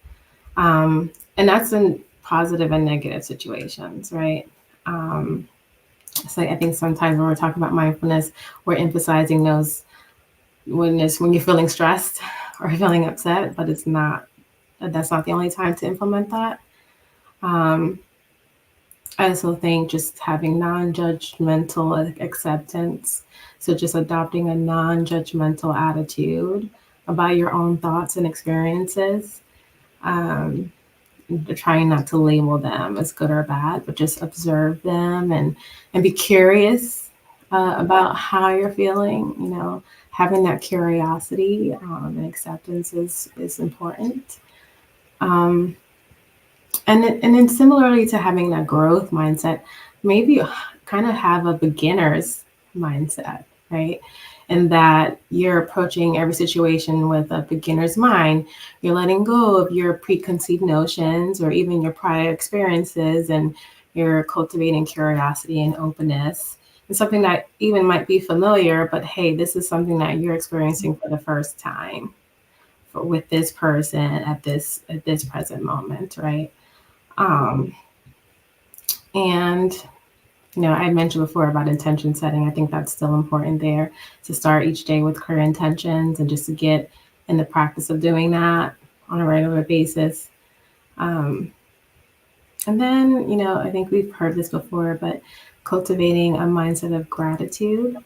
And that's in positive and negative situations, right? So I think sometimes when we're talking about mindfulness, we're emphasizing those when you're feeling stressed or feeling upset, but that's not the only time to implement that. I also think just having non-judgmental acceptance. So just adopting a non-judgmental attitude about your own thoughts and experiences. Trying not to label them as good or bad, but just observe them and be curious about how you're feeling. Having that curiosity and acceptance is important. And then similarly to having that growth mindset, maybe you kind of have a beginner's mindset, right? And that you're approaching every situation with a beginner's mind. You're letting go of your preconceived notions or even your prior experiences, and you're cultivating curiosity and openness. It's something that even might be familiar, but hey, this is something that you're experiencing for the first time with this person at this present moment, right? And I mentioned before about intention setting. I think that's still important there, to start each day with clear intentions and just to get in the practice of doing that on a regular basis. And then, I think we've heard this before, but cultivating a mindset of gratitude,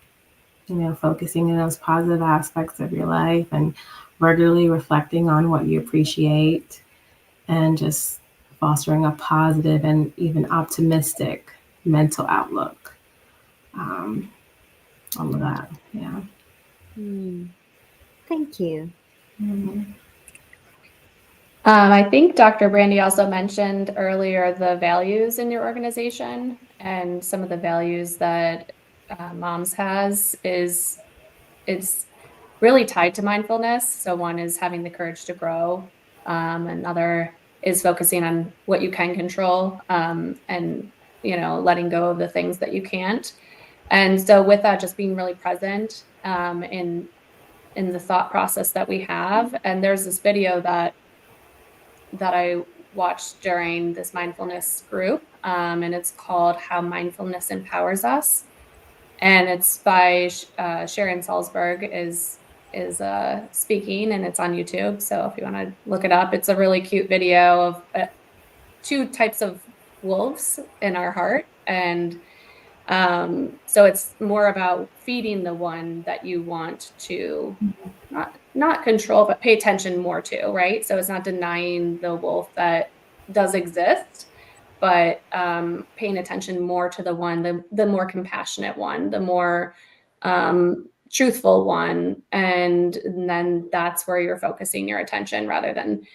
focusing on those positive aspects of your life and regularly reflecting on what you appreciate and just fostering a positive and even optimistic mental outlook. All of that. Yeah. Thank you. Mhm. I think Dr. Brandy also mentioned earlier the values in your organization, and some of the values that Moms has is it's really tied to mindfulness. So one is having the courage to grow. Another is focusing on what you can control, and letting go of the things that you can't. And so with that, just being really present in the thought process that we have. And there's this video that I watched during this mindfulness group, and it's called How Mindfulness Empowers Us. And it's by Sharon Salzberg is speaking, and it's on YouTube. So if you want to look it up, it's a really cute video of two types of wolves in our heart. And so it's more about feeding the one that you want to not control, but pay attention more to, right? So it's not denying the wolf that does exist, but paying attention more to the one, the more compassionate one, the more truthful one. And then that's where you're focusing your attention rather than,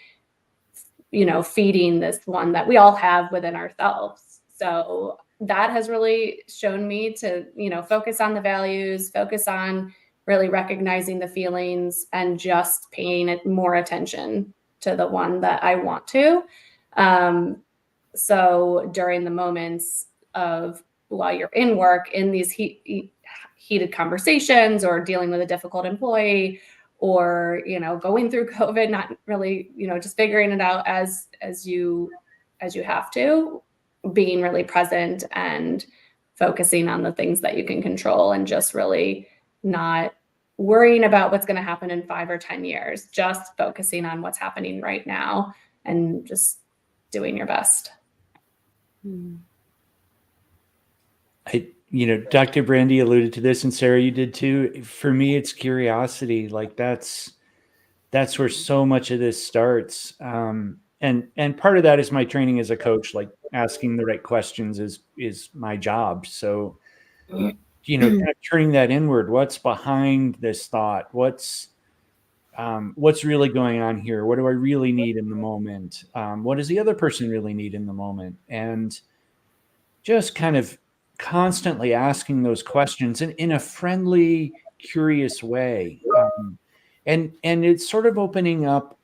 feeding this one that we all have within ourselves. So that has really shown me to, focus on the values, focus on really recognizing the feelings and just paying more attention to the one that I want to. So during the moments of while you're in work, in these heated conversations or dealing with a difficult employee or, going through COVID, not really, just figuring it out as you have to, being really present and focusing on the things that you can control and just really not worrying about what's going to happen in 5 or 10 years, just focusing on what's happening right now and just doing your best. Dr. Brandy alluded to this, and Sarah, you did too. For me, it's curiosity. Like that's where so much of this starts. And part of that is my training as a coach. Like asking the right questions is my job. So, kind of turning that inward. What's behind this thought? What's really going on here? What do I really need in the moment? What does the other person really need in the moment? And just kind of constantly asking those questions in a friendly, curious way. And it's sort of opening up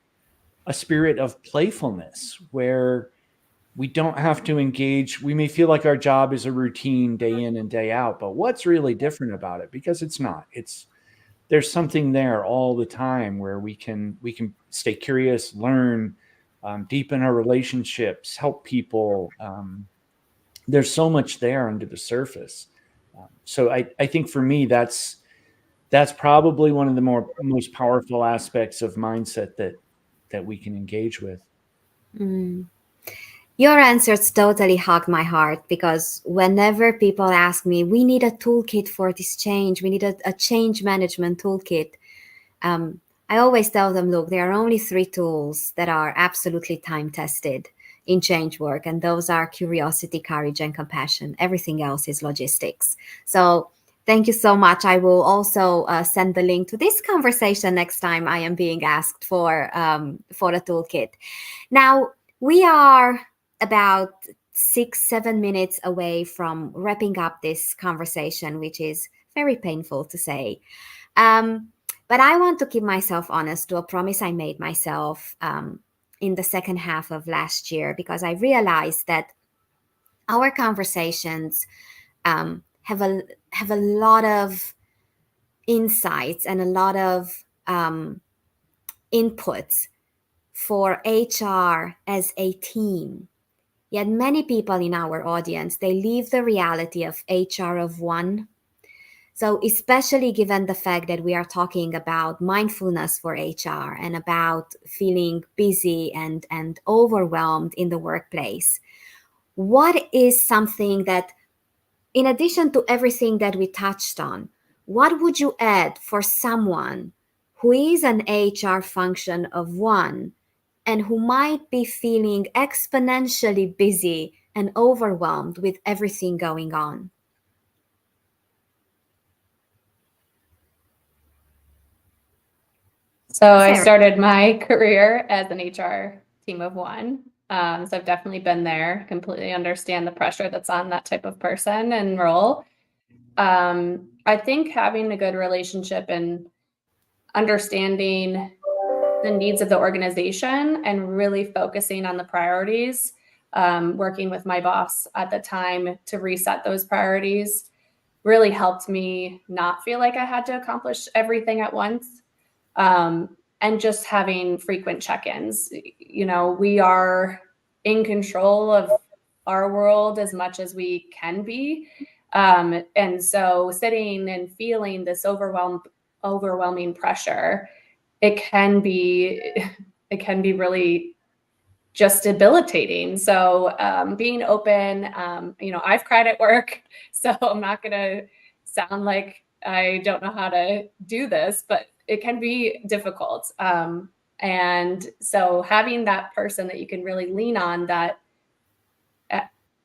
a spirit of playfulness where we don't have to engage. We may feel like our job is a routine day in and day out, but what's really different about it? Because it's not. There's something there all the time where we can stay curious, learn, deepen our relationships, help people. There's so much there under the surface. So I think for me, that's probably one of the most powerful aspects of mindset that we can engage with. Your answers totally hug my heart, because whenever people ask me, we need a toolkit for this change, we need a change management toolkit, I always tell them, look, there are only 3 tools that are absolutely time tested in change work. And those are curiosity, courage, and compassion. Everything else is logistics. So thank you so much. I will also send the link to this conversation next time I am being asked for the toolkit. Now, we are about 6-7 minutes away from wrapping up this conversation, which is very painful to say. But I want to keep myself honest to a promise I made myself in the second half of last year, because I realized that our conversations have a lot of insights and a lot of inputs for HR as a team. Yet many people in our audience, they leave the reality of HR of one. So especially given the fact that we are talking about mindfulness for HR and about feeling busy and overwhelmed in the workplace, what is something that, in addition to everything that we touched on, what would you add for someone who is an HR function of one and who might be feeling exponentially busy and overwhelmed with everything going on? So I Sarah. started my career as an HR team of one. So I've definitely been there, completely understand the pressure that's on that type of person and role. I think having a good relationship and understanding the needs of the organization and really focusing on the priorities, working with my boss at the time to reset those priorities really helped me not feel like I had to accomplish everything at once. And just having frequent check-ins. You know, we are in control of our world as much as we can be. And so sitting and feeling this overwhelming pressure, it can be really just debilitating. So being open, you know, I've cried at work, so I'm not gonna sound like I don't know how to do this, but it can be difficult. And so having that person that you can really lean on that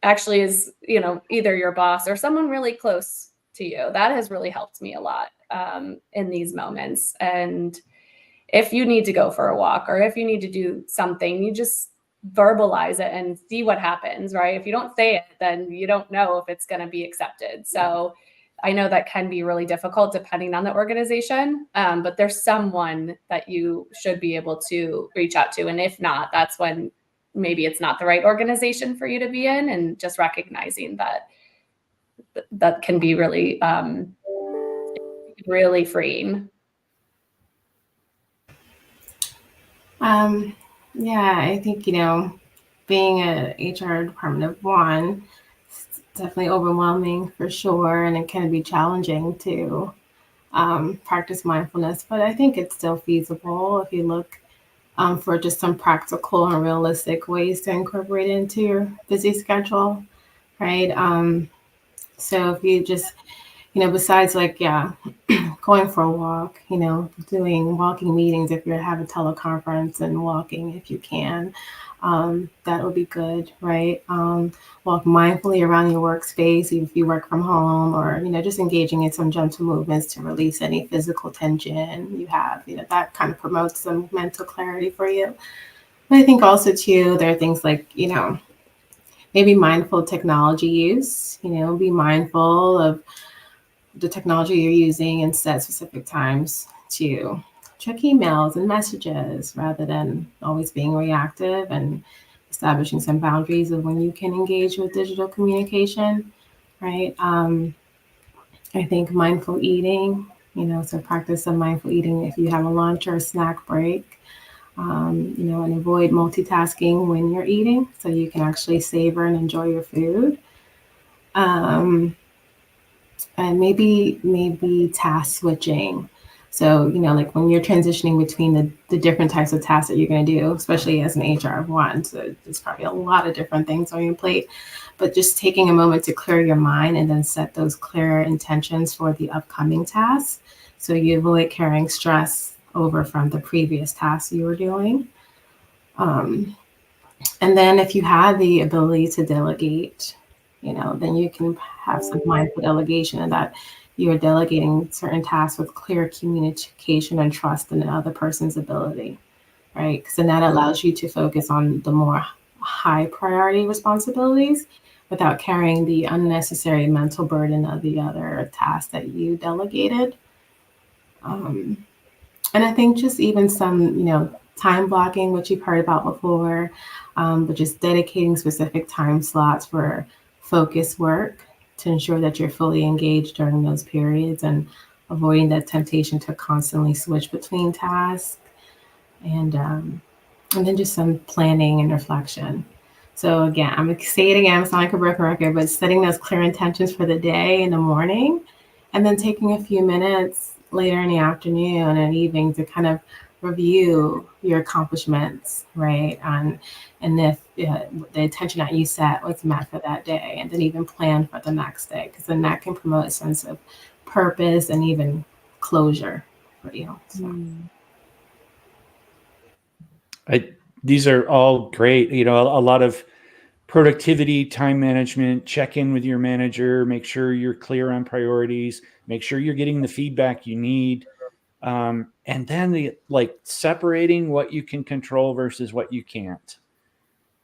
actually is, you know, either your boss or someone really close to you, that has really helped me a lot in these moments. And if you need to go for a walk or if you need to do something, you just verbalize it and see what happens, right? If you don't say it, then you don't know if it's going to be accepted. So I know that can be really difficult depending on the organization, but there's someone that you should be able to reach out to. And if not, that's when maybe it's not the right organization for you to be in, and just recognizing that can be really, really freeing. Yeah, I think, you know, being a HR department of one, it's definitely overwhelming for sure, and it can be challenging to practice mindfulness, but I think it's still feasible if you look for just some practical and realistic ways to incorporate it into your busy schedule, right? So if you just, you know, besides like, yeah, going for a walk, you know, doing walking meetings if you have a teleconference and walking if you can, that would be good, right? Walk mindfully around your workspace if you work from home, or, you know, just engaging in some gentle movements to release any physical tension you have, you know, that kind of promotes some mental clarity for you. But I think also too, there are things like, you know, maybe mindful technology use, you know, be mindful of the technology you're using and set specific times to check emails and messages rather than always being reactive, and establishing some boundaries of when you can engage with digital communication, right? I think mindful eating, you know, so practice some mindful eating if you have a lunch or a snack break, you know, and avoid multitasking when you're eating so you can actually savor and enjoy your food. And maybe task switching. So, you know, like when you're transitioning between the different types of tasks that you're going to do, especially as an HR of one, so there's probably a lot of different things on your plate, but just taking a moment to clear your mind and then set those clear intentions for the upcoming tasks, so you avoid carrying stress over from the previous tasks you were doing. And then if you have the ability to delegate, you know, then you can have some mindful delegation, and that you are delegating certain tasks with clear communication and trust in the other person's ability, right? Because then that allows you to focus on the more high priority responsibilities without carrying the unnecessary mental burden of the other tasks that you delegated. And I think just even some, you know, time blocking, which you've heard about before, but just dedicating specific time slots for focus work to ensure that you're fully engaged during those periods, and avoiding that temptation to constantly switch between tasks, and then just some planning and reflection. So again, I'm gonna say it again, it's not like a broken record, but setting those clear intentions for the day in the morning, and then taking a few minutes later in the afternoon and evening to kind of review your accomplishments, right? And if the intention that you set was met for that day, and then even plan for the next day, because then that can promote a sense of purpose and even closure for you. So. These are all great. You know, a lot of productivity, time management, check in with your manager, make sure you're clear on priorities, make sure you're getting the feedback you need. And then separating what you can control versus what you can't,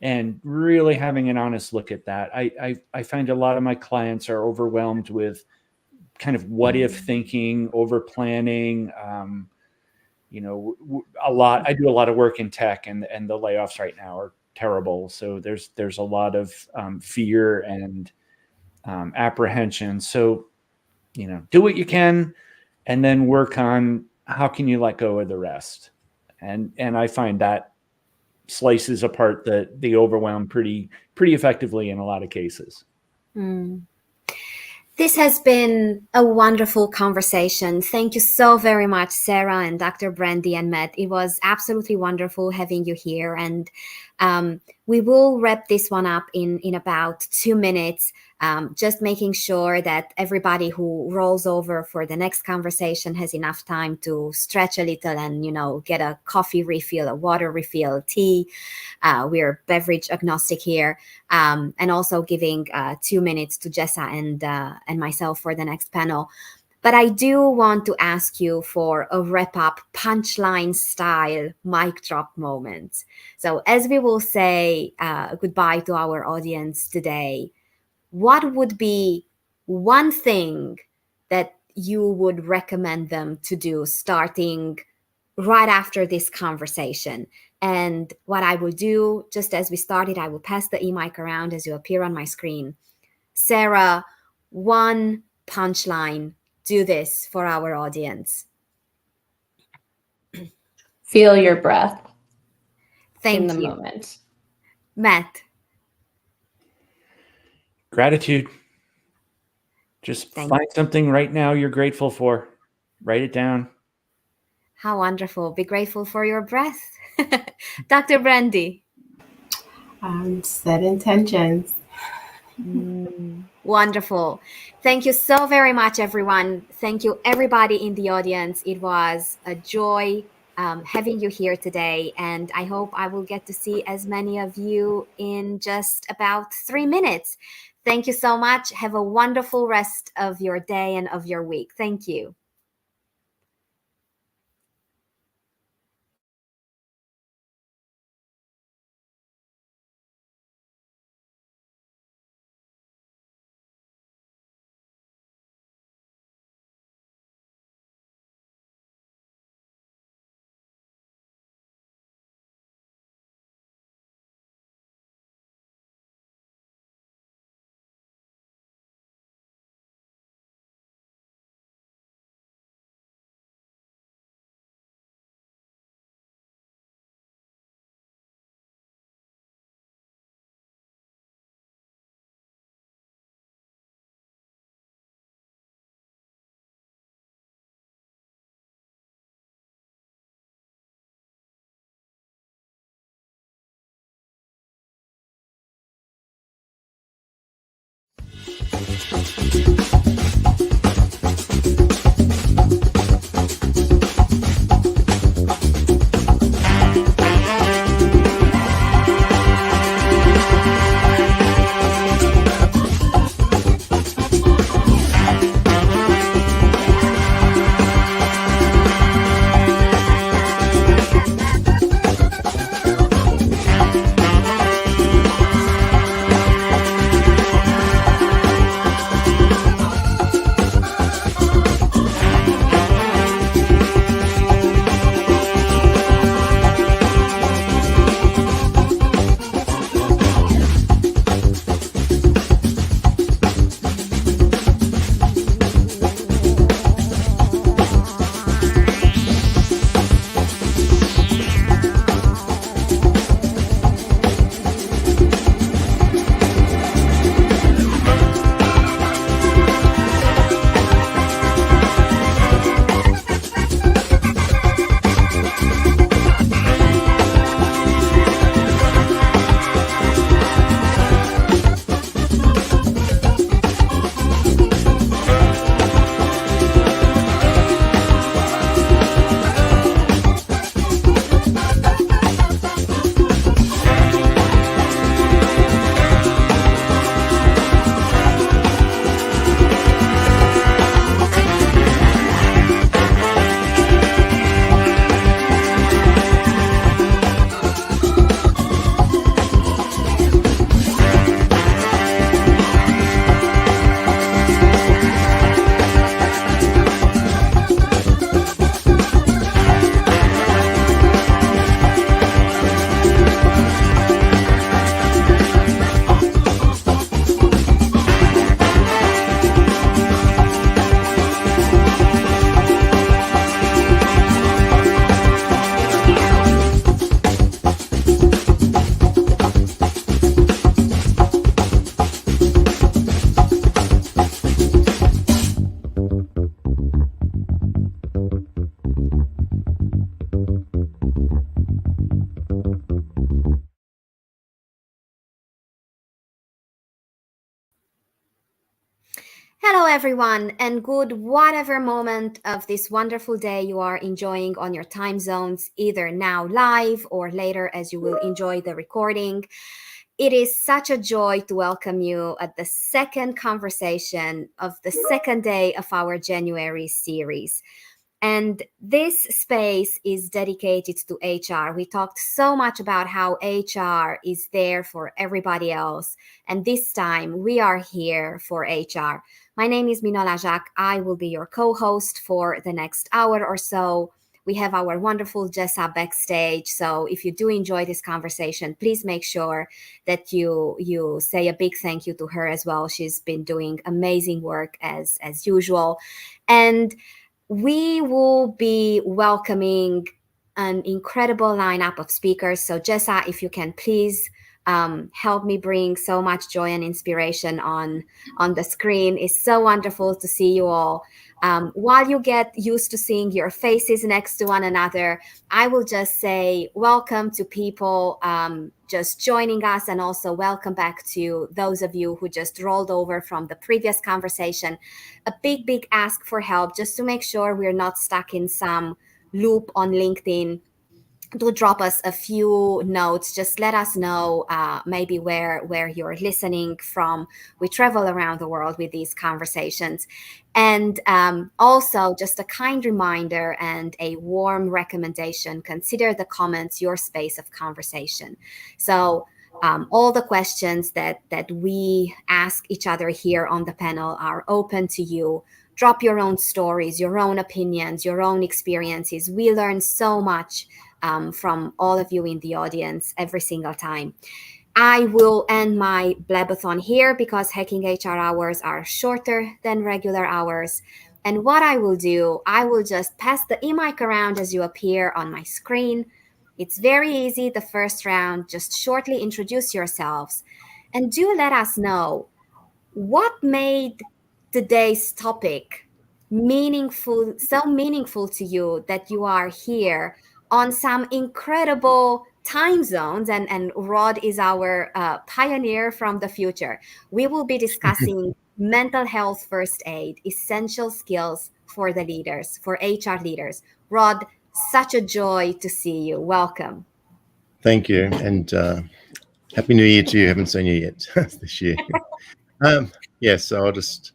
and really having an honest look at that. I find a lot of my clients are overwhelmed with kind of what if thinking, over planning. You know, I do a lot of work in tech, and the layoffs right now are terrible. So there's a lot of fear and apprehension. So, you know, do what you can, and then work on how can you let go of the rest. And I find that slices apart the overwhelm pretty effectively in a lot of cases. This has been a wonderful conversation. Thank you so very much, Sarah and Dr. Brandy and Matt. It was absolutely wonderful having you here. And we will wrap this one up in about 2 minutes, just making sure that everybody who rolls over for the next conversation has enough time to stretch a little and, you know, get a coffee refill, a water refill, tea. We're beverage agnostic here. And also giving 2 minutes to Jessa and myself for the next panel. But I do want to ask you for a wrap-up punchline style mic drop moment. So as we will say goodbye to our audience today, what would be one thing that you would recommend them to do starting right after this conversation? And what I will do, just as we started, I will pass the e-mic around as you appear on my screen. Sarah, one punchline. Do this for our audience. Feel your breath Thank in the you. moment. Matt. Gratitude. Just find something right now you're grateful for. Write it down. How wonderful. Be grateful for your breath. Dr. Brandy. Set intentions. Wonderful. Thank you so very much, everyone. Thank you, everybody in the audience. It was a joy having you here today. And I hope I will get to see as many of you in just about 3 minutes. Thank you so much. Have a wonderful rest of your day and of your week. Thank you. everyone, and good whatever moment of this wonderful day you are enjoying on your time zones, either now live or later as you will enjoy the recording. It is such a joy to welcome you at the second conversation of the second day of our January series. And this space is dedicated to HR. We talked so much about how HR is there for everybody else. And this time we are here for HR. My name is Minola Jacques. I will be your co-host for the next hour or so. We have our wonderful Jessa backstage. So if you do enjoy this conversation, please make sure that you say a big thank you to her as well. She's been doing amazing work as usual. And we will be welcoming an incredible lineup of speakers. So Jessa, if you can please help me bring so much joy and inspiration on the screen. It's so wonderful to see you all. While you get used to seeing your faces next to one another, I will just say welcome to people just joining us, and also welcome back to those of you who just rolled over from the previous conversation. A big ask for help just to make sure we're not stuck in some loop on LinkedIn. Do drop us a few notes. Just let us know maybe where you're listening from. We travel around the world with these conversations. And also just a kind reminder and a warm recommendation: consider the comments your space of conversation. So all the questions that we ask each other here on the panel are open to you. Drop your own stories, your own opinions, your own experiences. We learn so much from all of you in the audience every single time. I will end my blabathon here because Hacking HR hours are shorter than regular hours. And what I will do, I will just pass the e-mic around as you appear on my screen. It's very easy. The first round, just shortly introduce yourselves and do let us know what made today's topic so meaningful to you that you are here on some incredible time zones, and Rod is our pioneer from the future. We will be discussing mental health first aid, essential skills for the leaders, for HR leaders. Rod, such a joy to see you. Welcome. Thank you, and Happy New Year to you. Haven't seen you yet this year. Yes, so I'll just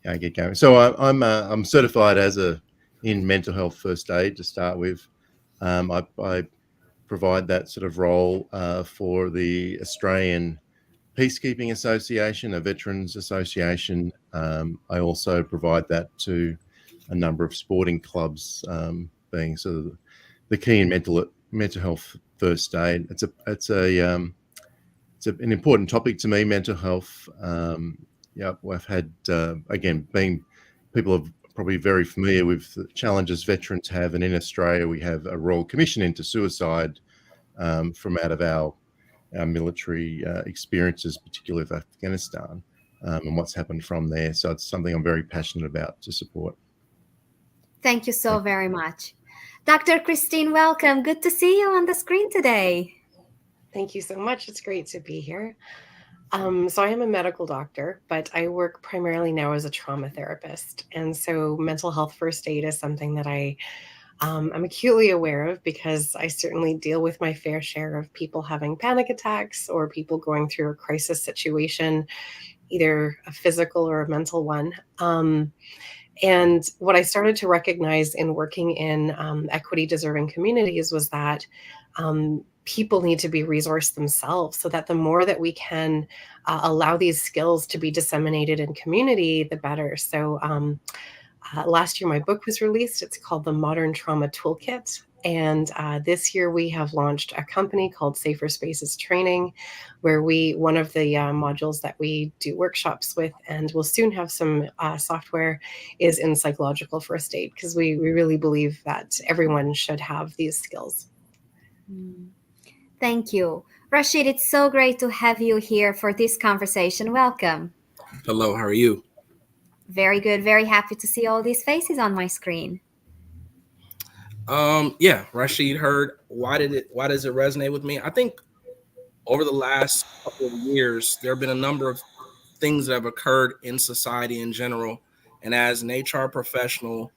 get going. So I'm certified in mental health first aid to start with. I provide that sort of role for the Australian Peacekeeping Association, a veterans association. I also provide that to a number of sporting clubs, being sort of the key in mental health first aid. It's an important topic to me, mental health. I've had people are probably very familiar with the challenges veterans have, and in Australia we have a Royal Commission into Suicide from out of our military experiences, particularly with Afghanistan, and what's happened from there. So it's something I'm very passionate about to support. Thank you so very much. Dr. Christine, welcome. Good to see you on the screen today. Thank you so much. It's great to be here. So I am a medical doctor, but I work primarily now as a trauma therapist. And so mental health first aid is something that I'm acutely aware of, because I certainly deal with my fair share of people having panic attacks or people going through a crisis situation, either a physical or a mental one. And what I started to recognize in working in equity deserving communities was that people need to be resourced themselves, so that the more that we can allow these skills to be disseminated in community, the better. So last year, my book was released. It's called The Modern Trauma Toolkit. And this year we have launched a company called Safer Spaces Training, where one of the modules that we do workshops with, and we'll soon have some software, is in psychological first aid, because we really believe that everyone should have these skills. Thank you. Rashid, it's so great to have you here for this conversation. Welcome. Hello, how are you? Very good. Very happy to see all these faces on my screen. Rashid Hurd. Why does it resonate with me? I think over the last couple of years, there have been a number of things that have occurred in society in general. And as an HR professional,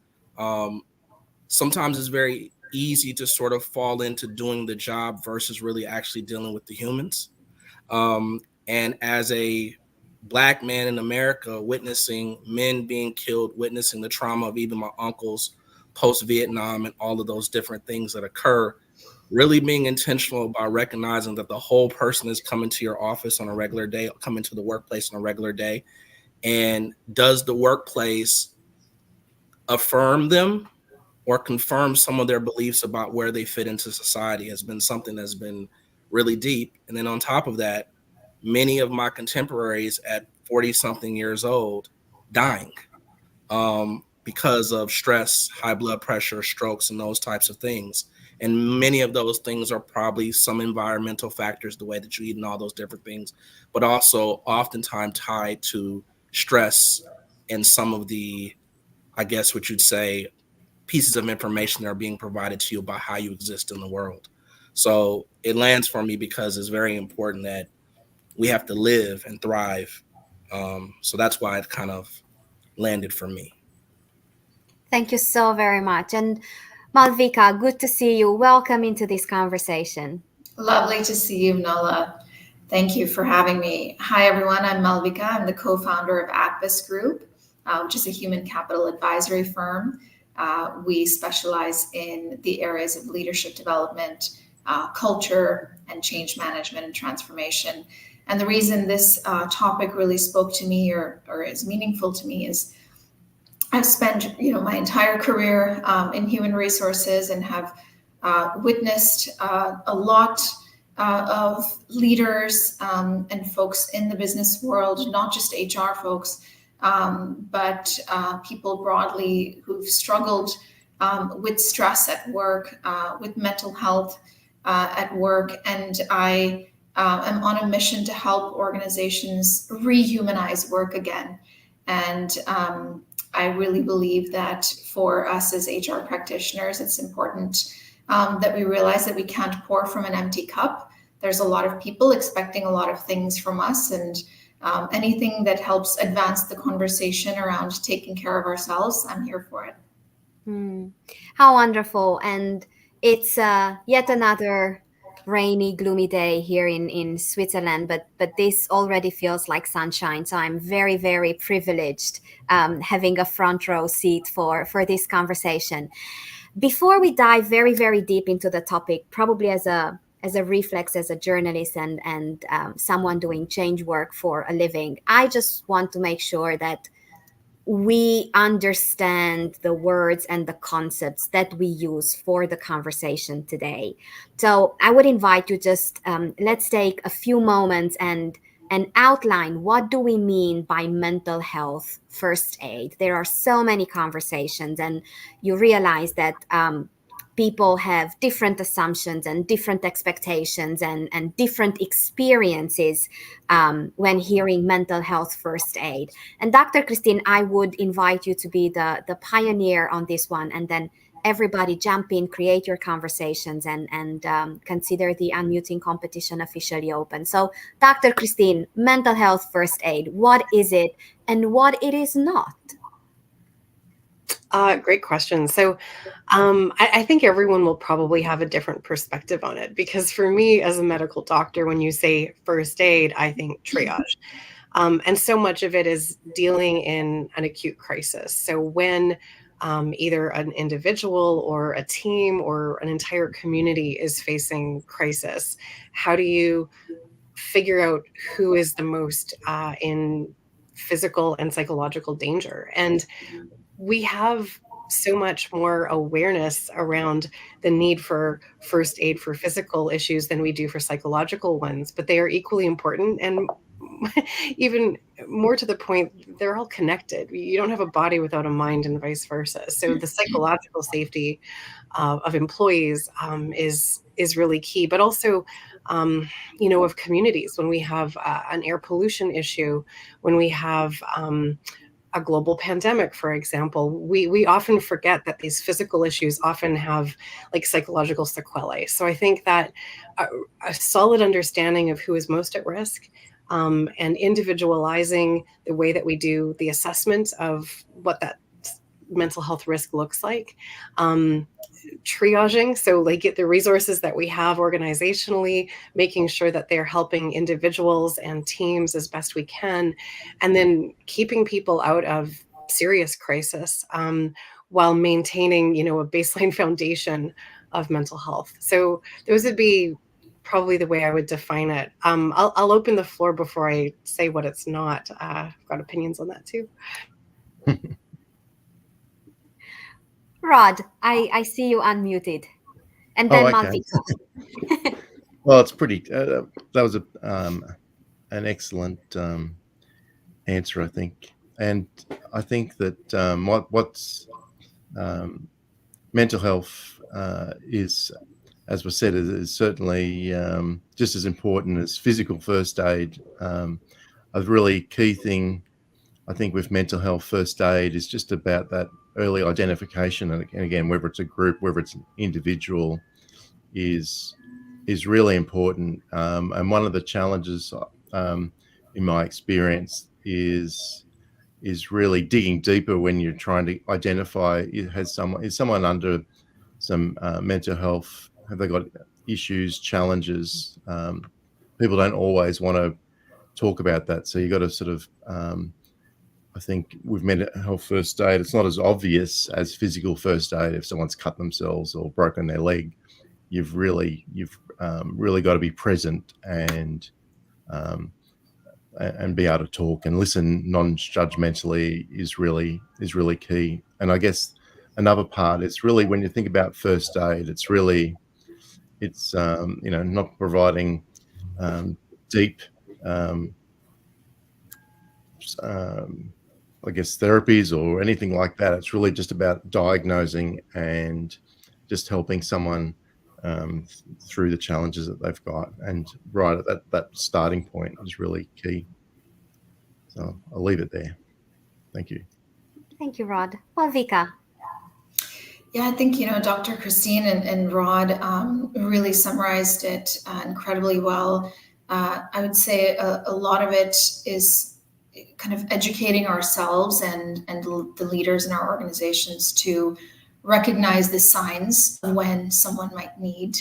sometimes it's very easy to sort of fall into doing the job versus really actually dealing with the humans. And as a Black man in America, witnessing men being killed, witnessing the trauma of even my uncles post-Vietnam and all of those different things that occur, really being intentional about recognizing that the whole person is coming to your office on a regular day, coming to the workplace on a regular day. And does the workplace affirm them or confirm some of their beliefs about where they fit into society has been something that's been really deep. And then on top of that, many of my contemporaries at 40 something years old dying because of stress, high blood pressure, strokes, and those types of things. And many of those things are probably some environmental factors, the way that you eat and all those different things, but also oftentimes tied to stress and some of the, I guess what you'd say, pieces of information that are being provided to you about how you exist in the world. So it lands for me because it's very important that we have to live and thrive. So that's why it kind of landed for me. Thank you so very much. And Malvika, good to see you. Welcome into this conversation. Lovely to see you, Nola. Thank you for having me. Hi, everyone. I'm Malvika. I'm the co-founder of Atvis Group, which is a human capital advisory firm. We specialize in the areas of leadership development, culture, and change management and transformation. And the reason this topic really spoke to me or is meaningful to me is I've spent my entire career in human resources and have witnessed a lot of leaders and folks in the business world, not just HR folks, but people broadly who've struggled with stress at work, with mental health at work. And I am on a mission to help organizations rehumanize work again. And I really believe that for us as HR practitioners, it's important that we realize that we can't pour from an empty cup. There's a lot of people expecting a lot of things from us, and anything that helps advance the conversation around taking care of ourselves, I'm here for it. How wonderful. And it's yet another rainy, gloomy day here in Switzerland, but this already feels like sunshine. So I'm very, very privileged having a front row seat for this conversation. Before we dive very, very deep into the topic, probably as a reflex, as a journalist and someone doing change work for a living, I just want to make sure that we understand the words and the concepts that we use for the conversation today. So I would invite you just let's take a few moments and outline what do we mean by mental health first aid. There are so many conversations, and you realize that people have different assumptions and different expectations and different experiences when hearing mental health first aid. And Dr. Christine, I would invite you to be the pioneer on this one, and then everybody jump in, create your conversations, and consider the unmuting competition officially open. So Dr. Christine, mental health first aid, what is it and what it is not? Great question. So I think everyone will probably have a different perspective on it, because for me as a medical doctor, when you say first aid, I think triage. And so much of it is dealing in an acute crisis. So when either an individual or a team or an entire community is facing crisis, how do you figure out who is the most in physical and psychological danger? And we have so much more awareness around the need for first aid for physical issues than we do for psychological ones, but they are equally important. And even more to the point, they're all connected. You don't have a body without a mind, and vice versa. So the psychological safety of employees is really key, but also of communities. When we have an air pollution issue, when we have a global pandemic, for example, we often forget that these physical issues often have like psychological sequelae. So I think that a solid understanding of who is most at risk, and individualizing the way that we do the assessment of what that mental health risk looks like. Triaging, so like get the resources that we have organizationally, making sure that they're helping individuals and teams as best we can, and then keeping people out of serious crisis while maintaining, a baseline foundation of mental health. So those would be probably the way I would define it. I'll open the floor before I say what it's not. I've got opinions on that too. Rod, I see you unmuted. And then okay. Malvika. Well, it's pretty. That was an excellent answer, I think, and I think that what's mental health is, as was said, is certainly just as important as physical first aid. A really key thing, I think, with mental health first aid is just about that early identification, and again, whether it's a group, whether it's an individual, is really important. And one of the challenges, in my experience, is really digging deeper when you're trying to identify is someone under some mental health, have they got issues, challenges. People don't always want to talk about that, so you got to sort of I think with mental health first aid, it's not as obvious as physical first aid. If someone's cut themselves or broken their leg, you've really got to be present and be able to talk and listen non-judgmentally is really key. And I guess another part is really, when you think about first aid, it's not providing deep I guess therapies or anything like that. It's really just about diagnosing and just helping someone through the challenges that they've got, and right at that starting point is really key. So I'll leave it there. Thank you. Thank you, Rod. Malvika. Yeah, I think, Dr. Christine and Rod really summarized it incredibly well. I would say a lot of it is kind of educating ourselves and the leaders in our organizations to recognize the signs when someone might need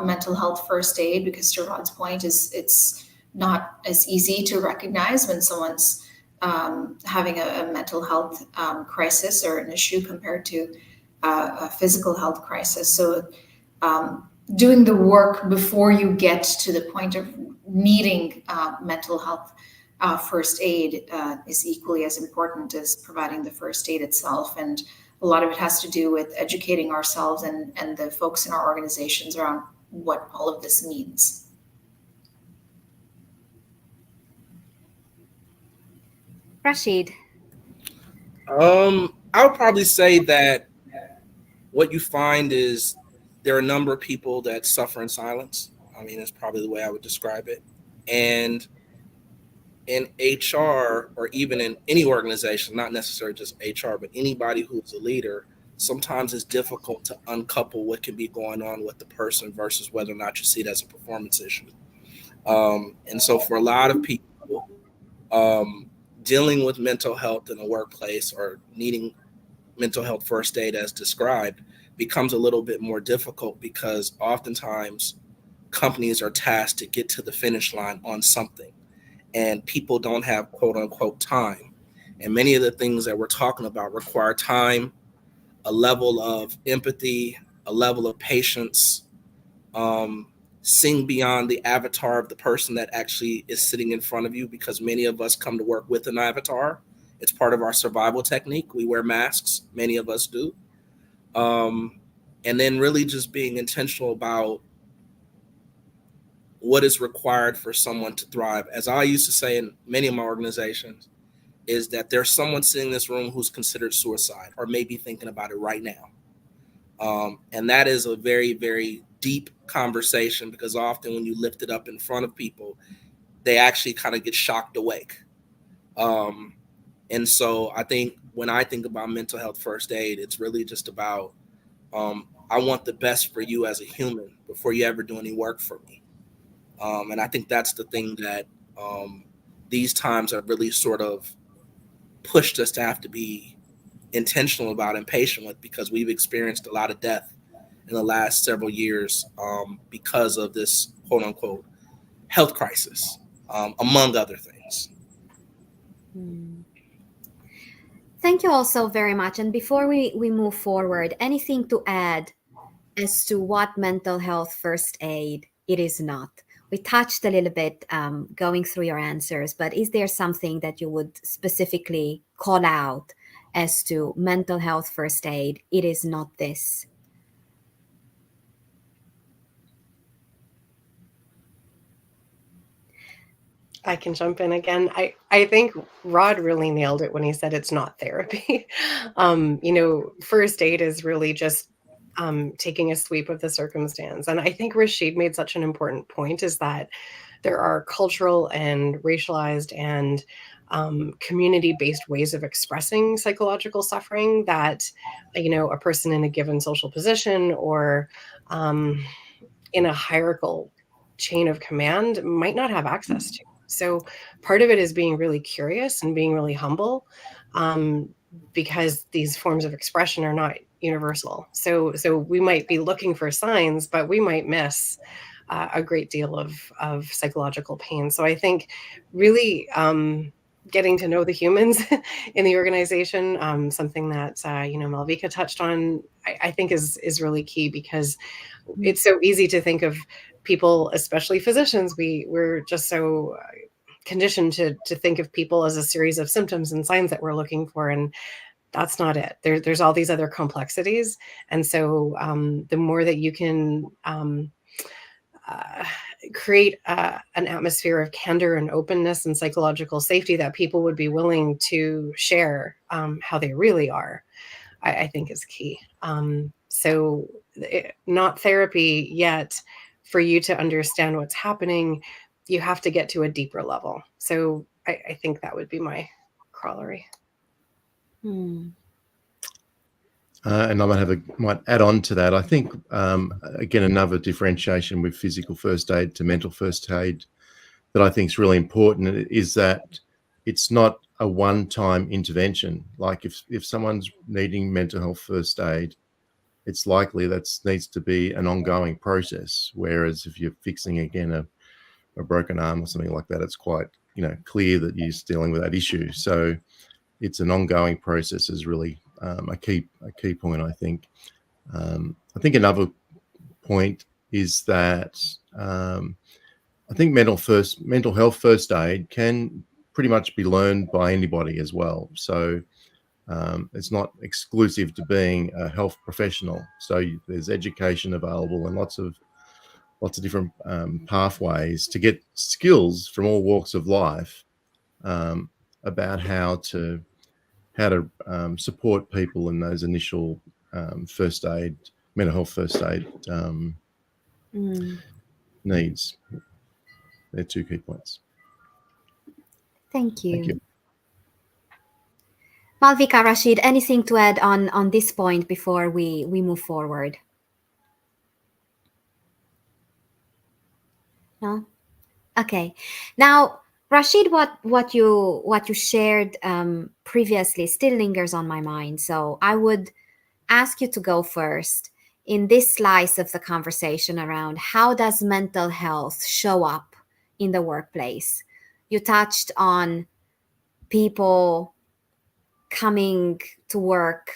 mental health first aid, because to Rod's point, it's not as easy to recognize when someone's having a mental health crisis or an issue compared to a physical health crisis. So doing the work before you get to the point of needing mental health first aid is equally as important as providing the first aid itself. And a lot of it has to do with educating ourselves and the folks in our organizations around what all of this means. Rashid. I would probably say that what you find is there are a number of people that suffer in silence. I mean, that's probably the way I would describe it. And in HR, or even in any organization, not necessarily just HR, but anybody who's a leader, sometimes it's difficult to uncouple what can be going on with the person versus whether or not you see it as a performance issue. And so for a lot of people, dealing with mental health in the workplace or needing mental health first aid as described becomes a little bit more difficult, because oftentimes companies are tasked to get to the finish line on something, and people don't have quote unquote time. And many of the things that we're talking about require time, a level of empathy, a level of patience, seeing beyond the avatar of the person that actually is sitting in front of you, because many of us come to work with an avatar. It's part of our survival technique. We wear masks, many of us do. And then really just being intentional about what is required for someone to thrive. As I used to say in many of my organizations, is that there's someone sitting in this room who's considered suicide or maybe thinking about it right now. And that is a very, very deep conversation, because often when you lift it up in front of people, they actually kind of get shocked awake. And so I think when I think about mental health first aid, it's really just about, I want the best for you as a human before you ever do any work for me. And I think that's the thing that these times have really sort of pushed us to have to be intentional about and patient with, because we've experienced a lot of death in the last several years because of this quote unquote health crisis, among other things. Thank you all so very much. And before we move forward, anything to add as to what mental health first aid it is not? We touched a little bit going through your answers, but is there something that you would specifically call out as to mental health first aid? It is not this. I can jump in again. I think Rod really nailed it when he said it's not therapy. First aid is really just taking a sweep of the circumstance. And I think Rashid made such an important point, is that there are cultural and racialized and community-based ways of expressing psychological suffering that, a person in a given social position or in a hierarchical chain of command might not have access to. So part of it is being really curious and being really humble, because these forms of expression are not universal. So we might be looking for signs, but we might miss a great deal of psychological pain. So I think really getting to know the humans in the organization, something that Malvika touched on, I think is really key, because it's so easy to think of people, especially physicians, we're just so conditioned to think of people as a series of symptoms and signs that we're looking for, and that's not it. There's all these other complexities, and so the more that you can create an atmosphere of candor and openness and psychological safety that people would be willing to share how they really are, I think is key. Not therapy yet. For you to understand what's happening, you have to get to a deeper level. So I think that would be my corollary. And I might add on to that. I think, again, another differentiation with physical first aid to mental first aid that I think is really important is that it's not a one-time intervention. Like if someone's needing mental health first aid, it's likely that needs to be an ongoing process. Whereas if you're fixing, again, a broken arm or something like that, it's quite, clear that you're dealing with that issue. So it's an ongoing process is really a key point, I think. I think another point is that I think mental health first aid can pretty much be learned by anybody as well. So it's not exclusive to being a health professional. So there's education available and lots of different pathways to get skills from all walks of life about how to support people in those initial first aid, mental health first aid needs. They're two key points. Thank you. Thank you. Malvika, Rashid, anything to add on this point before we move forward? No? Okay. Now, Rashid, what you shared previously still lingers on my mind. So I would ask you to go first in this slice of the conversation around how does mental health show up in the workplace? You touched on people coming to work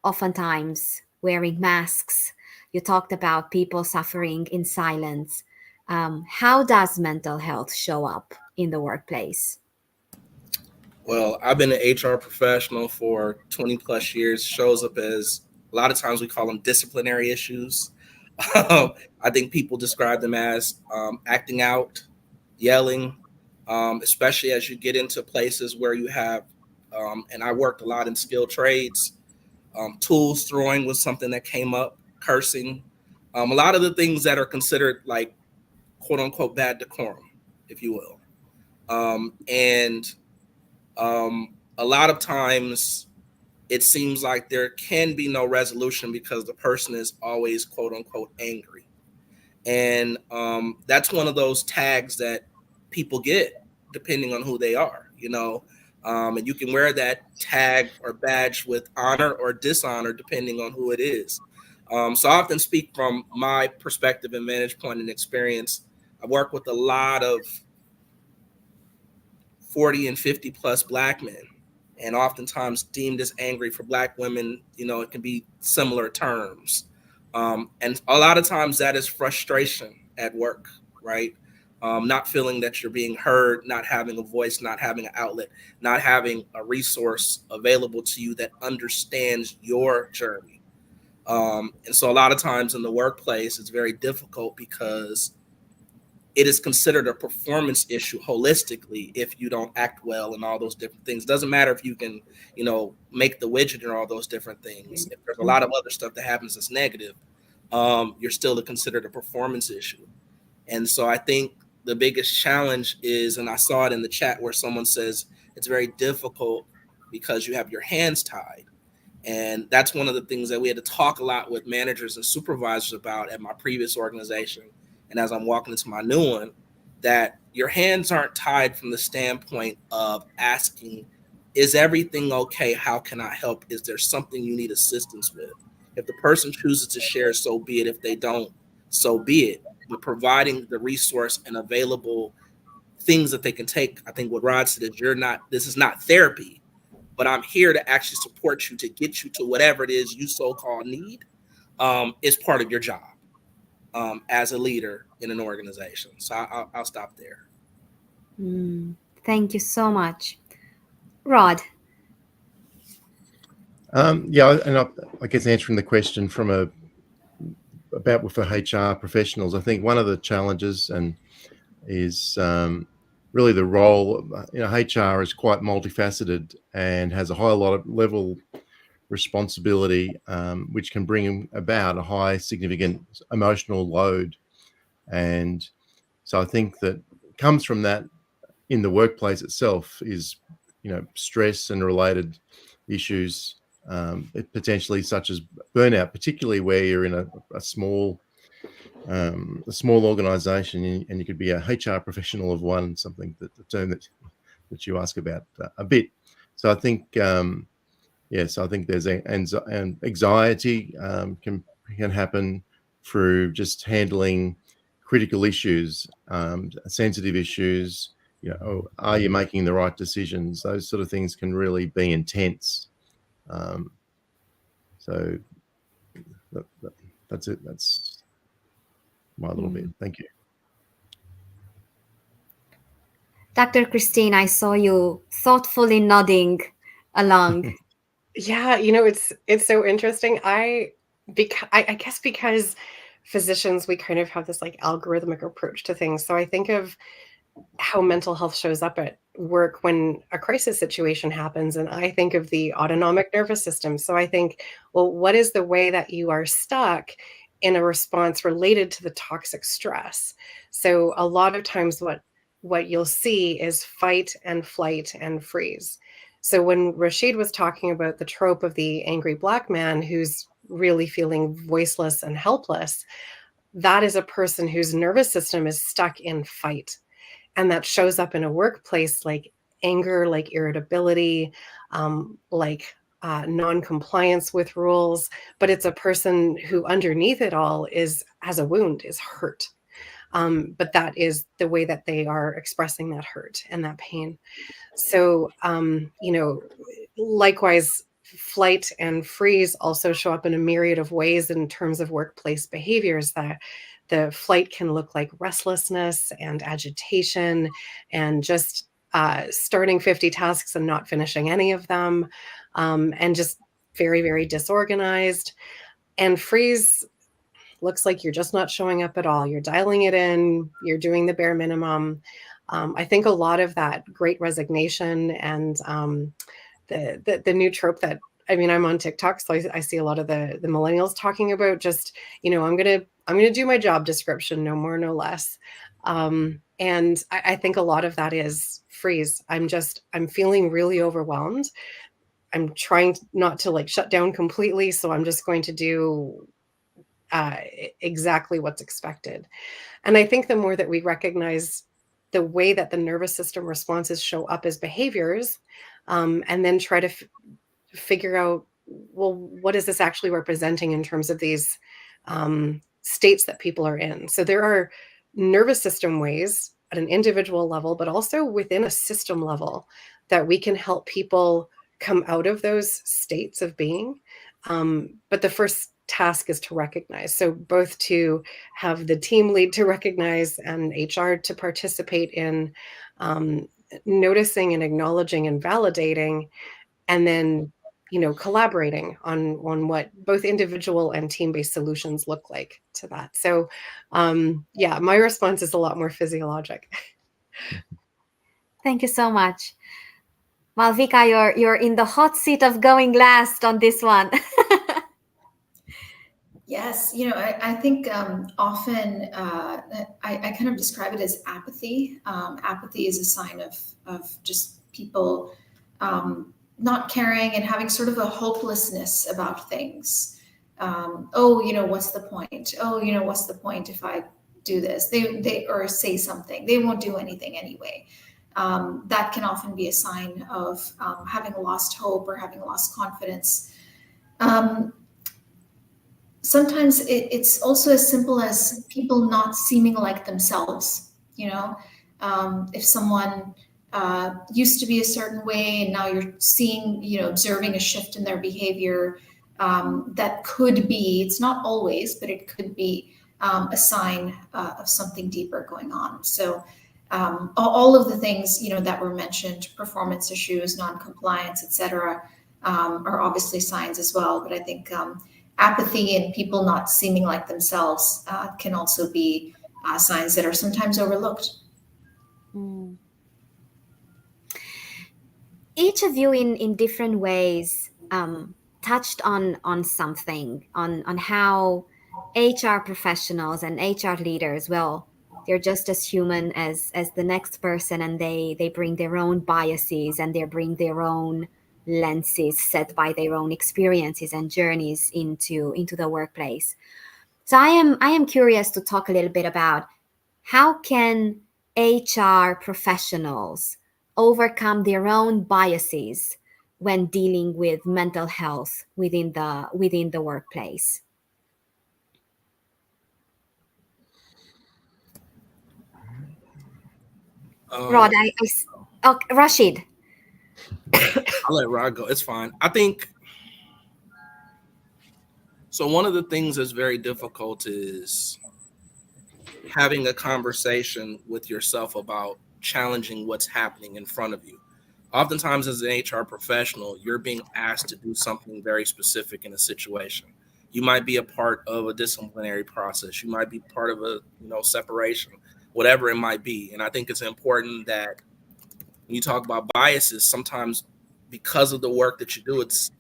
oftentimes wearing masks. You talked about people suffering in silence. How does mental health show up in the workplace? Well, I've been an HR professional for 20 plus years. Shows up as, a lot of times we call them disciplinary issues. I think people describe them as acting out, yelling, especially as you get into places where you have, and I worked a lot in skilled trades, tools throwing was something that came up, cursing, a lot of the things that are considered like quote unquote bad decorum, if you will. A lot of times it seems like there can be no resolution because the person is always quote unquote angry. And that's one of those tags that people get depending on who they are, and you can wear that tag or badge with honor or dishonor depending on who it is. So I often speak from my perspective and vantage point and experience. I work with a lot of 40 and 50 plus Black men, and oftentimes deemed as angry for Black women. It can be similar terms. And a lot of times that is frustration at work, right? Not feeling that you're being heard, not having a voice, not having an outlet, not having a resource available to you that understands your journey. And so a lot of times in the workplace, it's very difficult because it is considered a performance issue holistically if you don't act well and all those different things. Doesn't matter if you can, make the widget and all those different things. If there's a lot of other stuff that happens that's negative, you're still considered a performance issue. And so I think the biggest challenge is, and I saw it in the chat where someone says it's very difficult because you have your hands tied. And that's one of the things that we had to talk a lot with managers and supervisors about at my previous organization. And as I'm walking into my new one, that your hands aren't tied from the standpoint of asking, is everything okay? How can I help? Is there something you need assistance with? If the person chooses to share, so be it. If they don't, so be it. But providing the resource and available things that they can take. I think what Rod said is this is not therapy, but I'm here to actually support you to get you to whatever it is you so-called need, is part of your job. As a leader in an organization. So I'll stop there. Thank you so much. Rod. Yeah, and I guess answering the question for HR professionals, I think one of the challenges is really the role. HR is quite multifaceted and has a high level responsibility, which can bring about a high significant emotional load. And so I think that comes from that in the workplace itself is, stress and related issues, potentially such as burnout, particularly where you're in a small organization and you could be a HR professional of one, something that the term that you ask about a bit. So I think, yes, I think there's anxiety can happen through just handling critical issues, sensitive issues. Are you making the right decisions? Those sort of things can really be intense. So that's it. That's my little bit. Thank you. Dr. Christine, I saw you thoughtfully nodding along. Yeah, it's so interesting. I guess because physicians, we kind of have this like algorithmic approach to things. So I think of how mental health shows up at work when a crisis situation happens, and I think of the autonomic nervous system. So I think, well, what is the way that you are stuck in a response related to the toxic stress? So a lot of times what you'll see is fight and flight and freeze. So when Rashid was talking about the trope of the angry Black man who's really feeling voiceless and helpless, that is a person whose nervous system is stuck in fight. And that shows up in a workplace like anger, like irritability, like non-compliance with rules. But it's a person who underneath it all has a wound, is hurt. But that is the way that they are expressing that hurt and that pain. So, likewise, flight and freeze also show up in a myriad of ways in terms of workplace behaviors. That the flight can look like restlessness and agitation and just starting 50 tasks and not finishing any of them, and just very, very disorganized. And freeze looks like you're just not showing up at all. You're dialing it in, you're doing the bare minimum. I think a lot of that great resignation and the new trope that, I'm on TikTok, so I see a lot of the millennials talking about just, I'm gonna do my job description, no more, no less. And I think a lot of that is freeze. I'm feeling really overwhelmed. I'm trying not to like shut down completely. So I'm just going to do exactly what's expected. And I think the more that we recognize the way that the nervous system responses show up as behaviors, and then try to figure out, well, what is this actually representing in terms of these states that people are in? So there are nervous system ways at an individual level, but also within a system level, that we can help people come out of those states of being. But the first task is to recognize. So both to have the team lead to recognize and HR to participate in noticing and acknowledging and validating, and then collaborating on what both individual and team-based solutions look like to that. So yeah, my response is a lot more physiologic. Thank you so much. Malvika, you're in the hot seat of going last on this one. Yes, I think often I kind of describe it as apathy. Apathy is a sign of just people not caring and having sort of a hopelessness about things. What's the point? What's the point if I do this? They or say something. They won't do anything anyway. That can often be a sign of having lost hope or having lost confidence. Sometimes it's also as simple as people not seeming like themselves. If someone used to be a certain way and now you're seeing, observing a shift in their behavior, that could be, it's not always, but it could be a sign of something deeper going on. So all of the things, that were mentioned, performance issues, non-compliance, et cetera, are obviously signs as well. But I think apathy and people not seeming like themselves can also be signs that are sometimes overlooked. Mm. Each of you in different ways touched on something, on how HR professionals and HR leaders, well, they're just as human as the next person, and they bring their own biases and they bring their own lenses set by their own experiences and journeys into the workplace. So I am curious to talk a little bit about how can HR professionals overcome their own biases when dealing with mental health within the workplace. Rod, Rashid. I'll let Rod go. It's fine. I think so. One of the things that's very difficult is having a conversation with yourself about challenging what's happening in front of you. Oftentimes, as an HR professional, you're being asked to do something very specific in a situation. You might be a part of a disciplinary process. You might be part of a separation, whatever it might be. And I think it's important that when you talk about biases, sometimes because of the work that you do, it's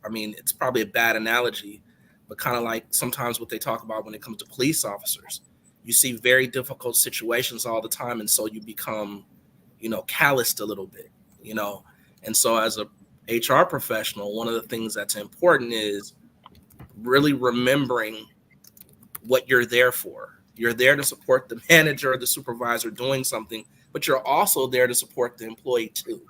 probably a bad analogy, but kind of like sometimes what they talk about when it comes to police officers. You see very difficult situations all the time, and so you become, calloused a little bit, And so as a HR professional, one of the things that's important is really remembering what you're there for. You're there to support the manager or the supervisor doing something, but you're also there to support the employee too.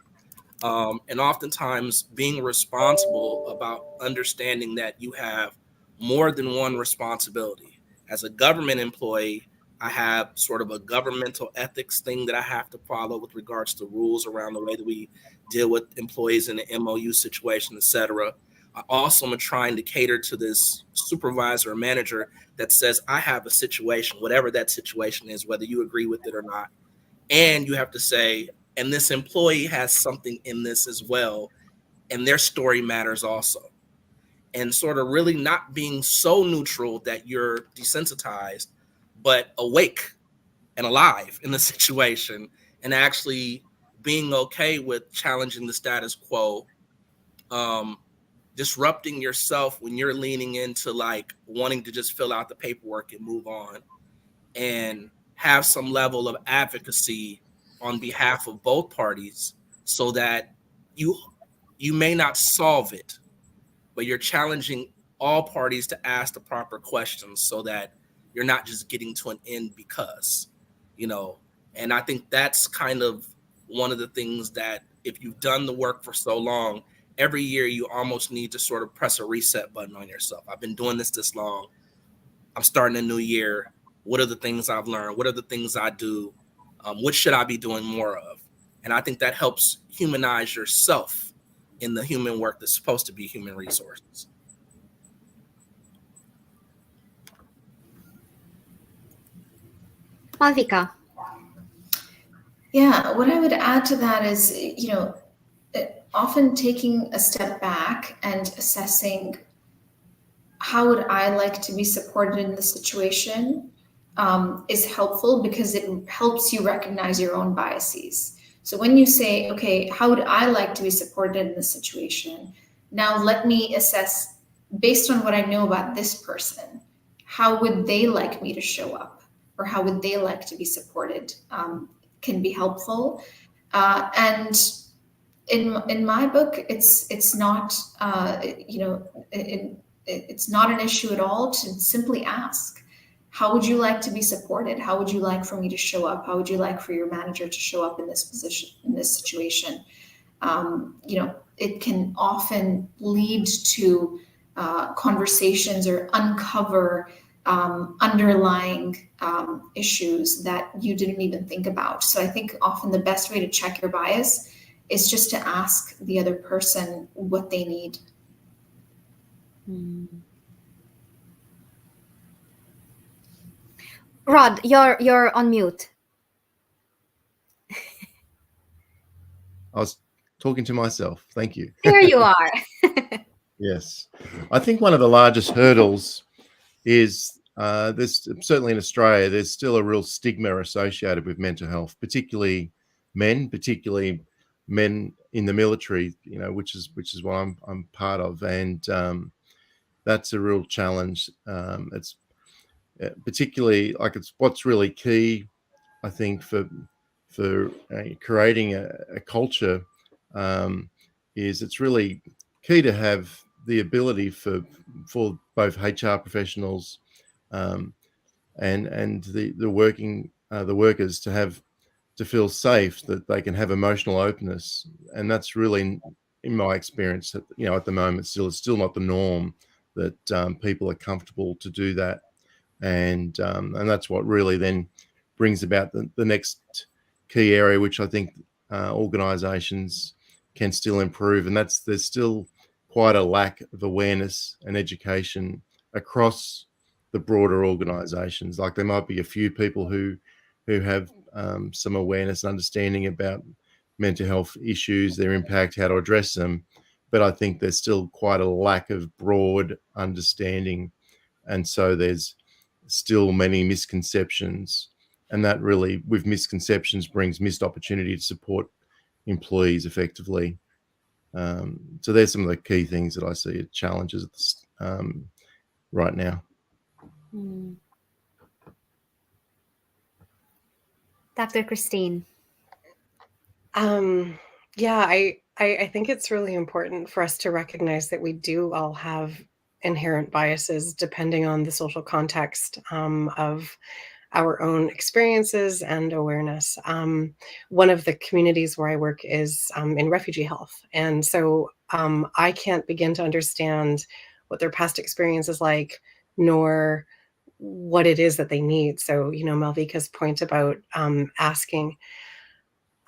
And oftentimes being responsible about understanding that you have more than one responsibility. As a government employee, I have sort of a governmental ethics thing that I have to follow with regards to rules around the way that we deal with employees in the MOU situation, et cetera. I also am trying to cater to this supervisor or manager that says, I have a situation, whatever that situation is, whether you agree with it or not. And you have to say, and this employee has something in this as well, and their story matters also. And sort of really not being so neutral that you're desensitized, but awake and alive in the situation, and actually being okay with challenging the status quo, disrupting yourself when you're leaning into like wanting to just fill out the paperwork and move on, and have some level of advocacy on behalf of both parties, so that you may not solve it, but you're challenging all parties to ask the proper questions so that you're not just getting to an end because, And I think that's kind of one of the things that if you've done the work for so long, every year you almost need to sort of press a reset button on yourself. I've been doing this long. I'm starting a new year. What are the things I've learned? What are the things I do? What should I be doing more of? And I think that helps humanize yourself in the human work that's supposed to be human resources. Malvika. Yeah, what I would add to that is, often taking a step back and assessing how would I like to be supported in this situation is helpful because it helps you recognize your own biases. So when you say, okay, how would I like to be supported in this situation? Now let me assess, based on what I know about this person, how would they like me to show up? Or how would they like to be supported? Can be helpful. And in my book, it's not, it's not an issue at all to simply ask, how would you like to be supported? How would you like for me to show up? How would you like for your manager to show up in this position, in this situation? It can often lead to conversations or uncover underlying issues that you didn't even think about. So I think often the best way to check your bias is just to ask the other person what they need. Rod, you're on mute. I was talking to myself. Thank you. There you are. Yes. I think one of the largest hurdles is there's certainly in Australia, there's still a real stigma associated with mental health, particularly men in the military, which is what I'm part of. And that's a real challenge. It's particularly it's what's really key, I think, for creating a culture is it's really key to have the ability for both HR professionals and the workers to feel safe, that they can have emotional openness. And that's really, in my experience, at the moment, it's still not the norm that people are comfortable to do that. And that's what really then brings about the next key area, which I think organizations can still improve. And there's still quite a lack of awareness and education across the broader organizations. Like there might be a few people who have some awareness and understanding about mental health issues, their impact, how to address them. But I think there's still quite a lack of broad understanding. And so there's still many misconceptions. And that really, with misconceptions, brings missed opportunity to support employees effectively. So there's some of the key things that I see as challenges right now. Dr. Christine. Yeah, I think it's really important for us to recognize that we do all have inherent biases depending on the social context of our own experiences and awareness. One of the communities where I work is in refugee health. And so I can't begin to understand what their past experience is like, nor what it is that they need. So, Malvika's point about asking.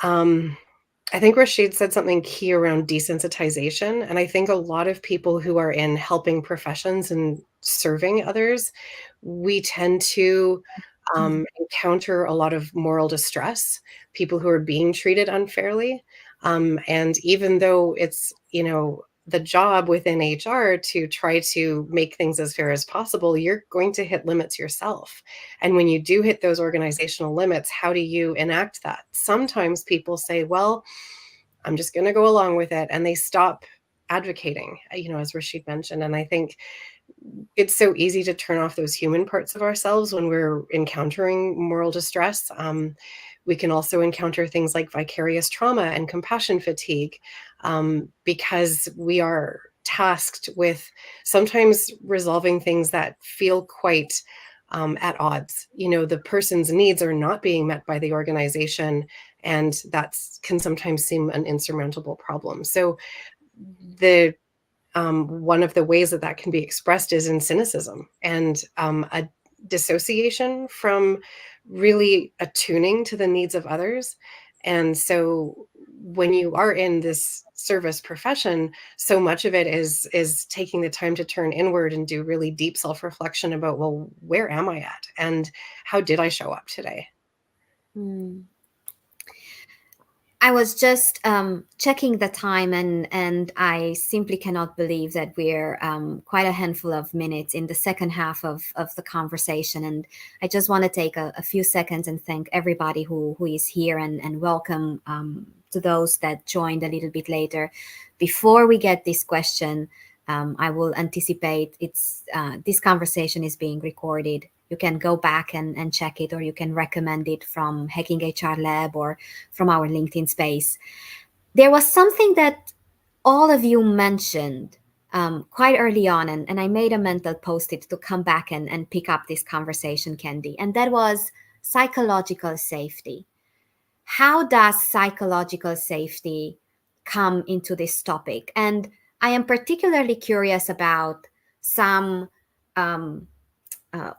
I think Rashid said something key around desensitization. And I think a lot of people who are in helping professions and serving others, we tend to encounter a lot of moral distress, people who are being treated unfairly. And even though it's, the job within HR to try to make things as fair as possible, you're going to hit limits yourself. And when you do hit those organizational limits, how do you enact that? Sometimes people say, well, I'm just going to go along with it. And they stop advocating, as Rashid mentioned. And I think it's so easy to turn off those human parts of ourselves when we're encountering moral distress. We can also encounter things like vicarious trauma and compassion fatigue because we are tasked with sometimes resolving things that feel quite at odds. The person's needs are not being met by the organization, and that can sometimes seem an insurmountable problem. So the one of the ways that can be expressed is in cynicism and a dissociation from really attuning to the needs of others. And so when you are in this service profession, so much of it is taking the time to turn inward and do really deep self-reflection about, well, where am I at? And how did I show up today? I was just checking the time, and I simply cannot believe that we're quite a handful of minutes in the second half of the conversation. And I just want to take a few seconds and thank everybody who is here, and welcome to those that joined a little bit later. Before we get this question, I will anticipate this conversation is being recorded. You can go back and check it, or you can recommend it from Hacking HR Lab or from our LinkedIn space. There was something that all of you mentioned quite early on, and I made a mental post-it to come back and pick up this conversation, Candy, and that was psychological safety. How does psychological safety come into this topic? And I am particularly curious about some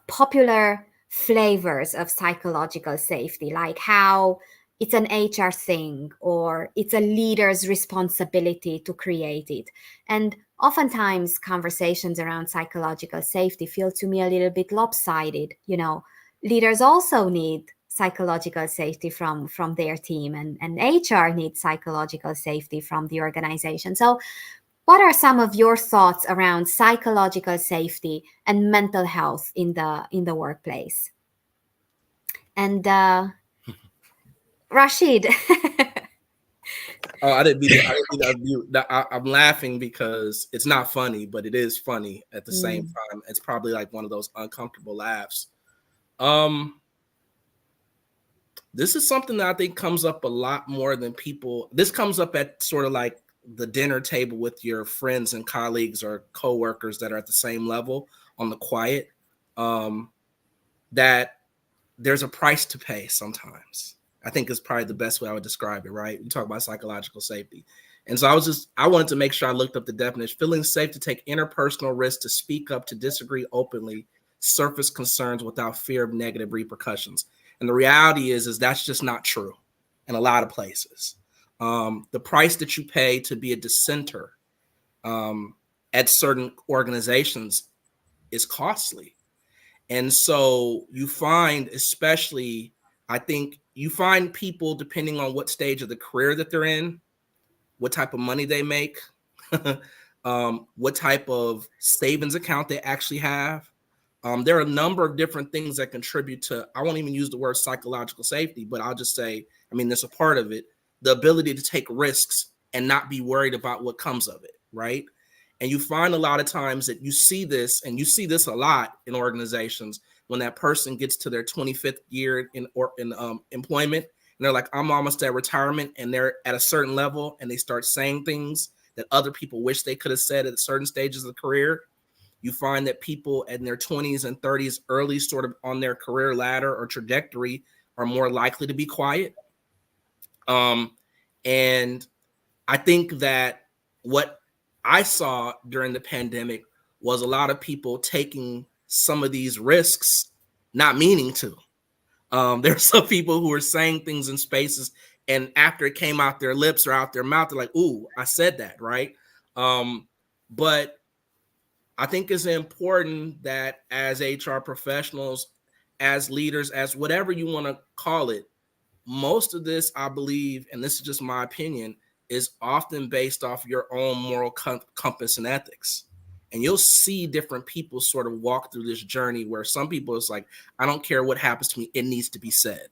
popular flavors of psychological safety, like how it's an HR thing or it's a leader's responsibility to create it. And oftentimes conversations around psychological safety feel to me a little bit lopsided. Leaders also need psychological safety from their team, and HR needs psychological safety from the organization. So what are some of your thoughts around psychological safety and mental health in the workplace? And Rashid. Oh, I didn't mean to mute. I'm laughing because it's not funny, but it is funny at the same time. It's probably like one of those uncomfortable laughs. This is something that I think comes up a lot more than people. This comes up at sort of like the dinner table with your friends and colleagues or coworkers that are at the same level on the quiet, that there's a price to pay sometimes. I think is probably the best way I would describe it, right? You talk about psychological safety. And so I wanted to make sure I looked up the definition. Feeling safe to take interpersonal risks, to speak up, to disagree openly, surface concerns without fear of negative repercussions. And the reality is that's just not true in a lot of places. The price that you pay to be a dissenter at certain organizations is costly. And so you find, especially, I think you find people, depending on what stage of the career that they're in, what type of money they make, what type of savings account they actually have. There are a number of different things that contribute to, I won't even use the word psychological safety, but I'll just say, there's a part of it, the ability to take risks and not be worried about what comes of it, right? And you find a lot of times that you see this, and you see this a lot in organizations, when that person gets to their 25th year in employment, and they're like, I'm almost at retirement, and they're at a certain level, and they start saying things that other people wish they could have said at certain stages of the career. You find that people in their 20s and 30s, early sort of on their career ladder or trajectory, are more likely to be quiet. And I think that what I saw during the pandemic was a lot of people taking some of these risks, not meaning to. There are some people who are saying things in spaces, and after it came out their lips or out their mouth, they're like, ooh, I said that, right? But I think it's important that as HR professionals, as leaders, as whatever you want to call it, most of this, I believe, and this is just my opinion, is often based off your own moral compass and ethics. And you'll see different people sort of walk through this journey where some people, it's like, I don't care what happens to me, it needs to be said.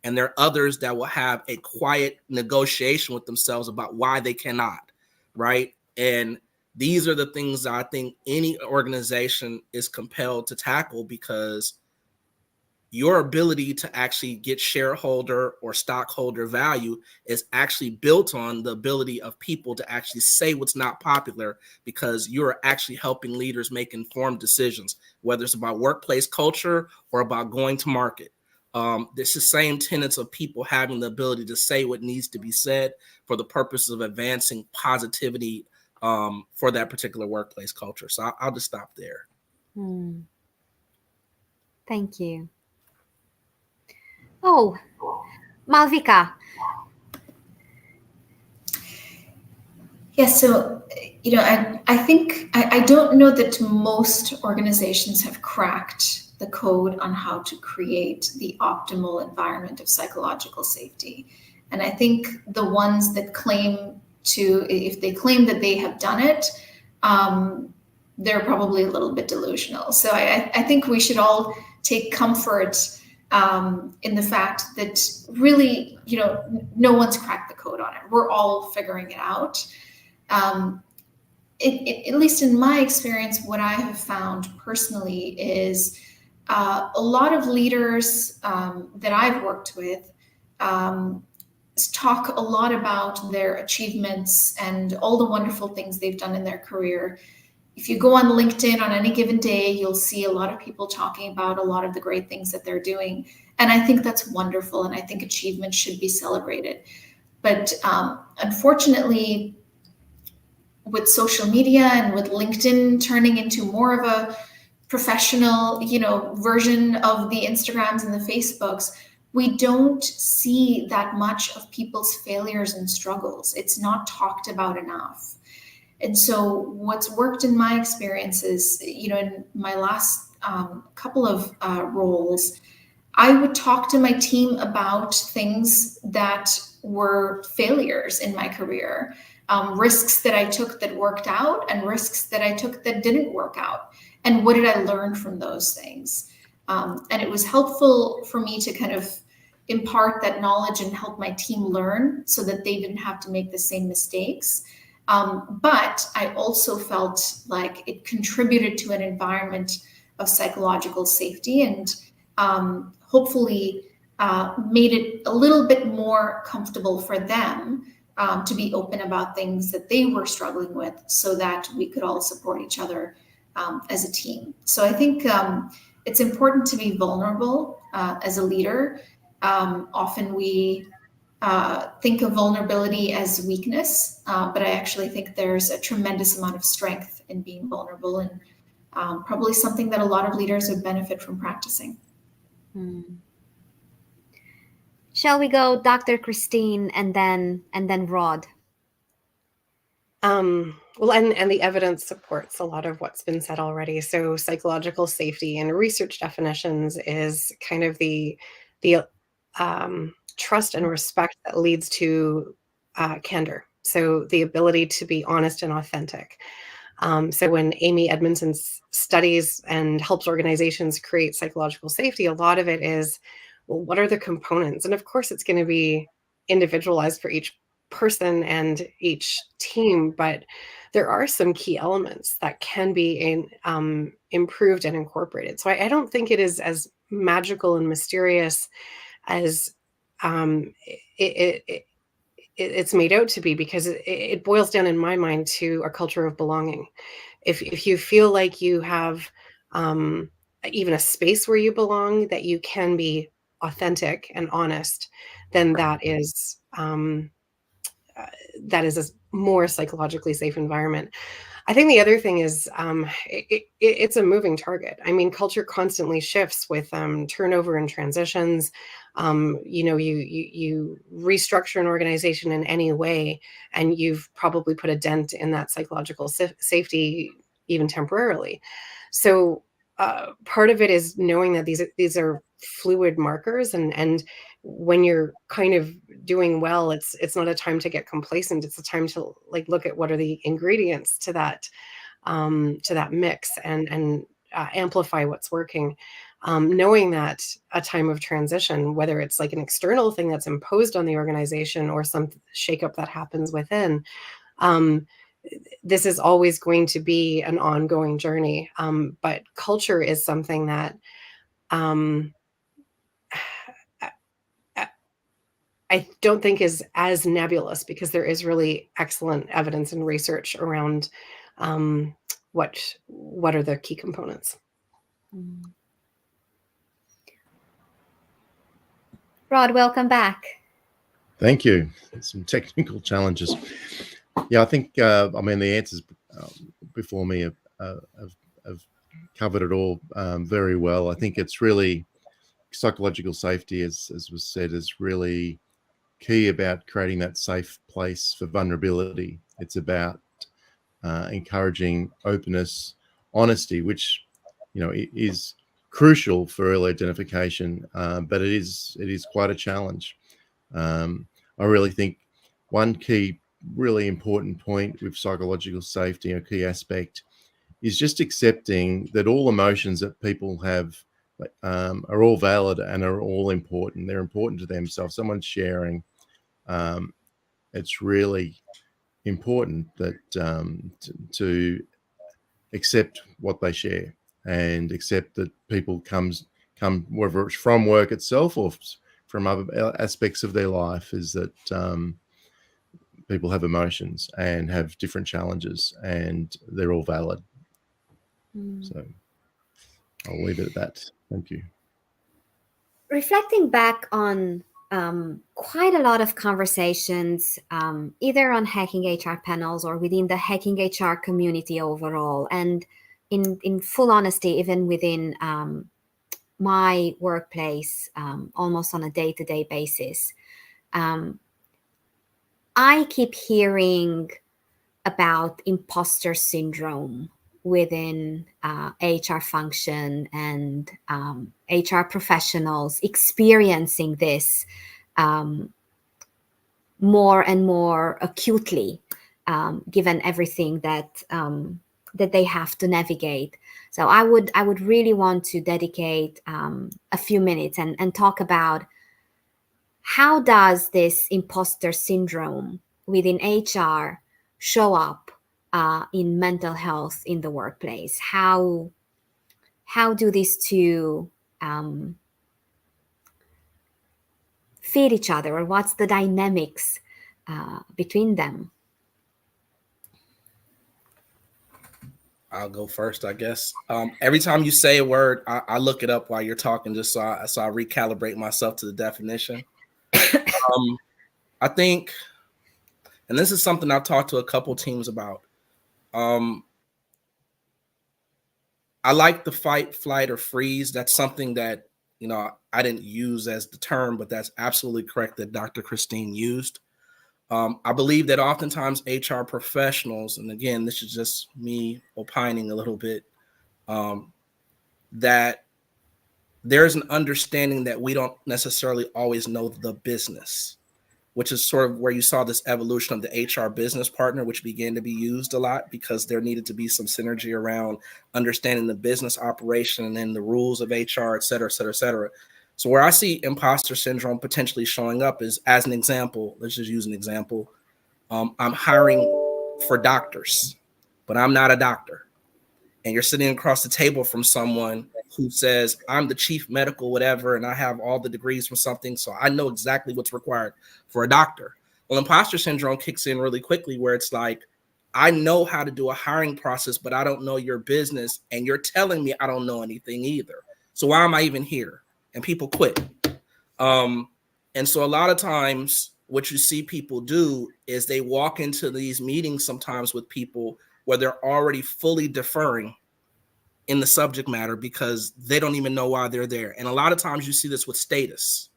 And there are others that will have a quiet negotiation with themselves about why they cannot, right? And these are the things that I think any organization is compelled to tackle, because your ability to actually get shareholder or stockholder value is actually built on the ability of people to actually say what's not popular, because you're actually helping leaders make informed decisions, whether it's about workplace culture or about going to market. This is the same tenets of people having the ability to say what needs to be said for the purposes of advancing positivity for that particular workplace culture. So I'll just stop there. Thank you. Oh, Malvika. Yes, so, I think, I don't know that most organizations have cracked the code on how to create the optimal environment of psychological safety. And I think the ones that claim to, if they claim that they have done it, they're probably a little bit delusional. So I think we should all take comfort in the fact that really, no one's cracked the code on it. We're all figuring it out. At least in my experience, what I have found personally is a lot of leaders that I've worked with talk a lot about their achievements and all the wonderful things they've done in their career. If you go on LinkedIn on any given day, you'll see a lot of people talking about a lot of the great things that they're doing. And I think that's wonderful. And I think achievement should be celebrated. But unfortunately, with social media and with LinkedIn turning into more of a professional, version of the Instagrams and the Facebooks, we don't see that much of people's failures and struggles. It's not talked about enough. And so what's worked in my experience is, in my last couple of roles, I would talk to my team about things that were failures in my career, risks that I took that worked out and risks that I took that didn't work out. And what did I learn from those things? And it was helpful for me to kind of impart that knowledge and help my team learn so that they didn't have to make the same mistakes. But I also felt like it contributed to an environment of psychological safety and hopefully made it a little bit more comfortable for them to be open about things that they were struggling with so that we could all support each other as a team. So I think it's important to be vulnerable as a leader. Often we think of vulnerability as weakness, but I actually think there's a tremendous amount of strength in being vulnerable, and probably something that a lot of leaders would benefit from practicing. Shall we go Dr. Christine and then Rod? Well, and the evidence supports a lot of what's been said already. So psychological safety and research definitions is kind of the trust and respect that leads to candor. So the ability to be honest and authentic. So when Amy Edmondson studies and helps organizations create psychological safety, a lot of it is, well, what are the components? And of course, it's going to be individualized for each person and each team, but there are some key elements that can be improved and incorporated. So I don't think it is as magical and mysterious as it's made out to be, because it boils down in my mind to a culture of belonging. If you feel like you have even a space where you belong, that you can be authentic and honest, then that is a more psychologically safe environment. I think the other thing is it's a moving target. I mean, culture constantly shifts with turnover and transitions. You restructure an organization in any way, and you've probably put a dent in that psychological safety, even temporarily. So part of it is knowing that these are fluid markers, and when you're kind of doing well, it's not a time to get complacent. It's a time to look at what are the ingredients to that mix and amplify what's working. Knowing that a time of transition, whether it's like an external thing that's imposed on the organization or some shakeup that happens within, this is always going to be an ongoing journey. But culture is something that I don't think is as nebulous, because there is really excellent evidence and research around what are the key components. Rod, welcome back. Thank you. Some technical challenges. Yeah, I think the answers before me have covered it all very well. I think it's really psychological safety, as was said, is really key about creating that safe place for vulnerability. It's about encouraging openness, honesty, which is crucial for early identification, but it is quite a challenge. I really think one key, really important point with psychological safety, a key aspect, is just accepting that all emotions that people have are all valid and are all important. They're important to them. So if someone's sharing, it's really important that to accept what they share, and accept that people come, whether it's from work itself or from other aspects of their life, is that people have emotions and have different challenges, and they're all valid. So I'll leave it at that. Thank you. Reflecting back on quite a lot of conversations, either on Hacking HR panels or within the Hacking HR community overall, and in full honesty, even within my workplace, almost on a day-to-day basis, I keep hearing about imposter syndrome within HR function, and HR professionals experiencing this more and more acutely, given everything that they have to navigate. So I would really want to dedicate a few minutes and talk about how does this imposter syndrome within HR show up in mental health in the workplace? How do these two feed each other, or what's the dynamics between them? I'll go first, I guess. Every time you say a word, I look it up while you're talking, just so I recalibrate myself to the definition. I think, and this is something I've talked to a couple teams about. I like the fight, flight, or freeze. That's something that, I didn't use as the term, but that's absolutely correct that Dr. Christine used. I believe that oftentimes HR professionals, and again, this is just me opining a little bit, that there's an understanding that we don't necessarily always know the business, which is sort of where you saw this evolution of the HR business partner, which began to be used a lot because there needed to be some synergy around understanding the business operation and then the rules of HR, et cetera, et cetera, et cetera. So where I see imposter syndrome potentially showing up is, as an example, let's just use an example. I'm hiring for doctors, but I'm not a doctor. And you're sitting across the table from someone who says, I'm the chief medical whatever, and I have all the degrees from something, so I know exactly what's required for a doctor. Well, imposter syndrome kicks in really quickly, where it's like, I know how to do a hiring process, but I don't know your business, and you're telling me I don't know anything either. So why am I even here? And people quit. And so a lot of times what you see people do is they walk into these meetings sometimes with people where they're already fully deferring in the subject matter because they don't even know why they're there. And a lot of times you see this with status.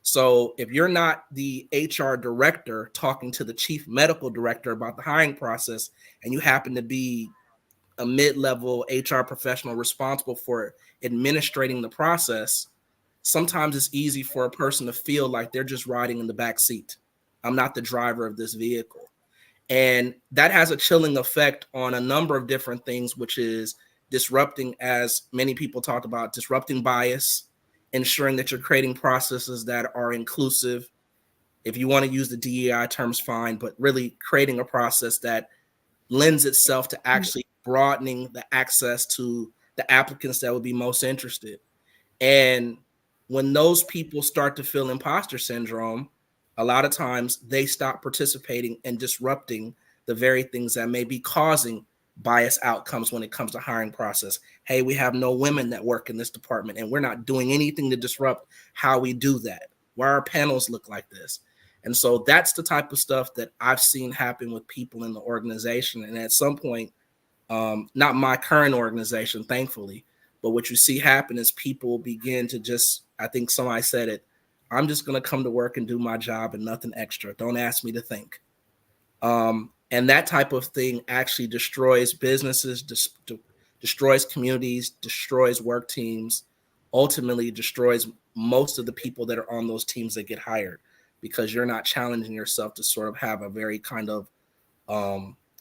So if you're not the HR director talking to the chief medical director about the hiring process, and you happen to be a mid-level HR professional responsible for administrating the process, sometimes it's easy for a person to feel like they're just riding in the back seat. I'm not the driver of this vehicle. And that has a chilling effect on a number of different things, which is disrupting, as many people talked about, disrupting bias, ensuring that you're creating processes that are inclusive. If you want to use the DEI terms, fine, but really creating a process that lends itself to actually broadening the access to the applicants that would be most interested. And when those people start to feel imposter syndrome, a lot of times they stop participating and disrupting the very things that may be causing bias outcomes when it comes to hiring process. Hey, we have no women that work in this department, and we're not doing anything to disrupt how we do that. Why our panels look like this. And so that's the type of stuff that I've seen happen with people in the organization. And at some point, not my current organization, thankfully, but what you see happen is people begin to just, I think somebody said it, I'm just going to come to work and do my job and nothing extra. Don't ask me to think. And that type of thing actually destroys businesses, destroys communities, destroys work teams, ultimately destroys most of the people that are on those teams that get hired, because you're not challenging yourself to sort of have a very kind of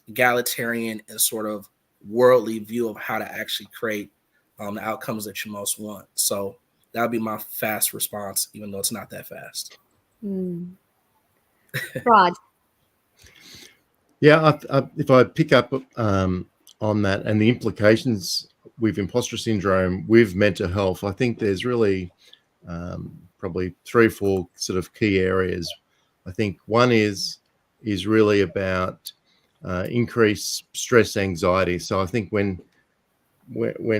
egalitarian and sort of worldly view of how to actually create the outcomes that you most want. So that would be my fast response, even though it's not that fast. Rod. Yeah, if I pick up on that and the implications with imposter syndrome with mental health, I think there's really probably 3 or 4 sort of key areas. I think one is really about increased stress, anxiety. So I think when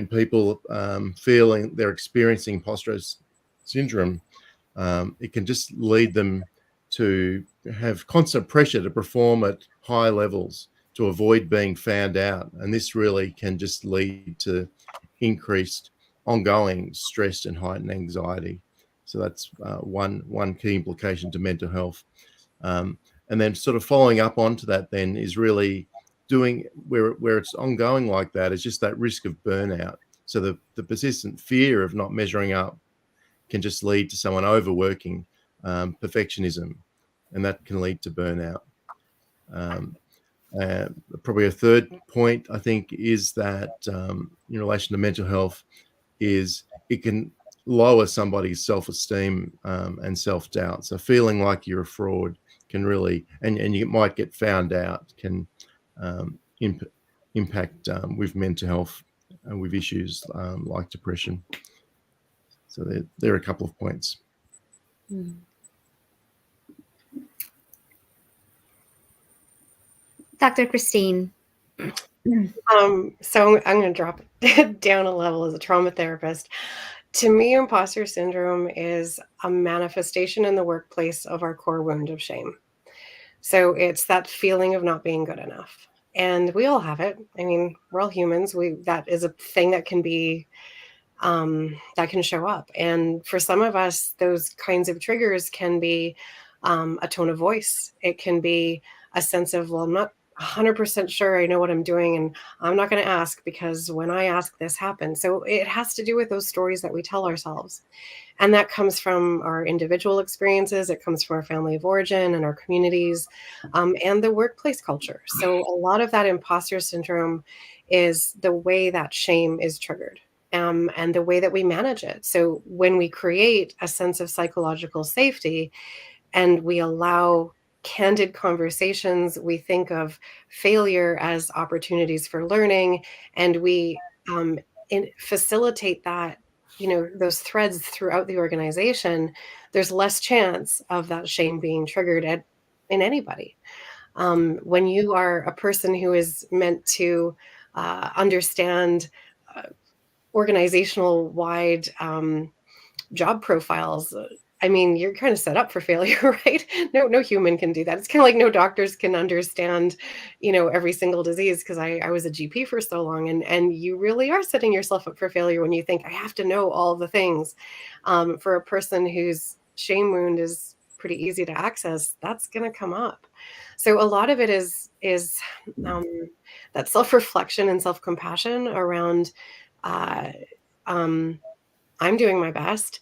people feeling they're experiencing imposter syndrome, it can just lead them to have constant pressure to perform at high levels to avoid being found out. And this really can just lead to increased ongoing stress and heightened anxiety. So that's one key implication to mental health. And then sort of following up onto that then is really doing where it's ongoing like that is just that risk of burnout. So the persistent fear of not measuring up can just lead to someone overworking, perfectionism, and that can lead to burnout. Probably a third point, I think, is that in relation to mental health is it can lower somebody's self-esteem and self-doubt. So feeling like you're a fraud can really, and you might get found out, can impact with mental health and with issues like depression. So there are a couple of points. Dr. Christine. So I'm going to drop it down a level as a trauma therapist. To me, imposter syndrome is a manifestation in the workplace of our core wound of shame. So it's that feeling of not being good enough. And we all have it. I mean, we're all humans. That is a thing that can be, that can show up. And for some of us, those kinds of triggers can be a tone of voice. It can be a sense of, well, I'm not 100% sure I know what I'm doing, and I'm not going to ask because when I ask, this happens. So it has to do with those stories that we tell ourselves. And that comes from our individual experiences. It comes from our family of origin and our communities and the workplace culture. So a lot of that imposter syndrome is the way that shame is triggered and the way that we manage it. So when we create a sense of psychological safety and we allow candid conversations, we think of failure as opportunities for learning, and we facilitate that, those threads throughout the organization, there's less chance of that shame being triggered in anybody. When you are a person who is meant to understand organizational wide job profiles, I mean, you're kind of set up for failure, right? No human can do that. It's kind of like no doctors can understand, every single disease, because I was a GP for so long, and you really are setting yourself up for failure when you think I have to know all the things. For a person whose shame wound is pretty easy to access, that's going to come up. So a lot of it is that self-reflection and self-compassion around I'm doing my best.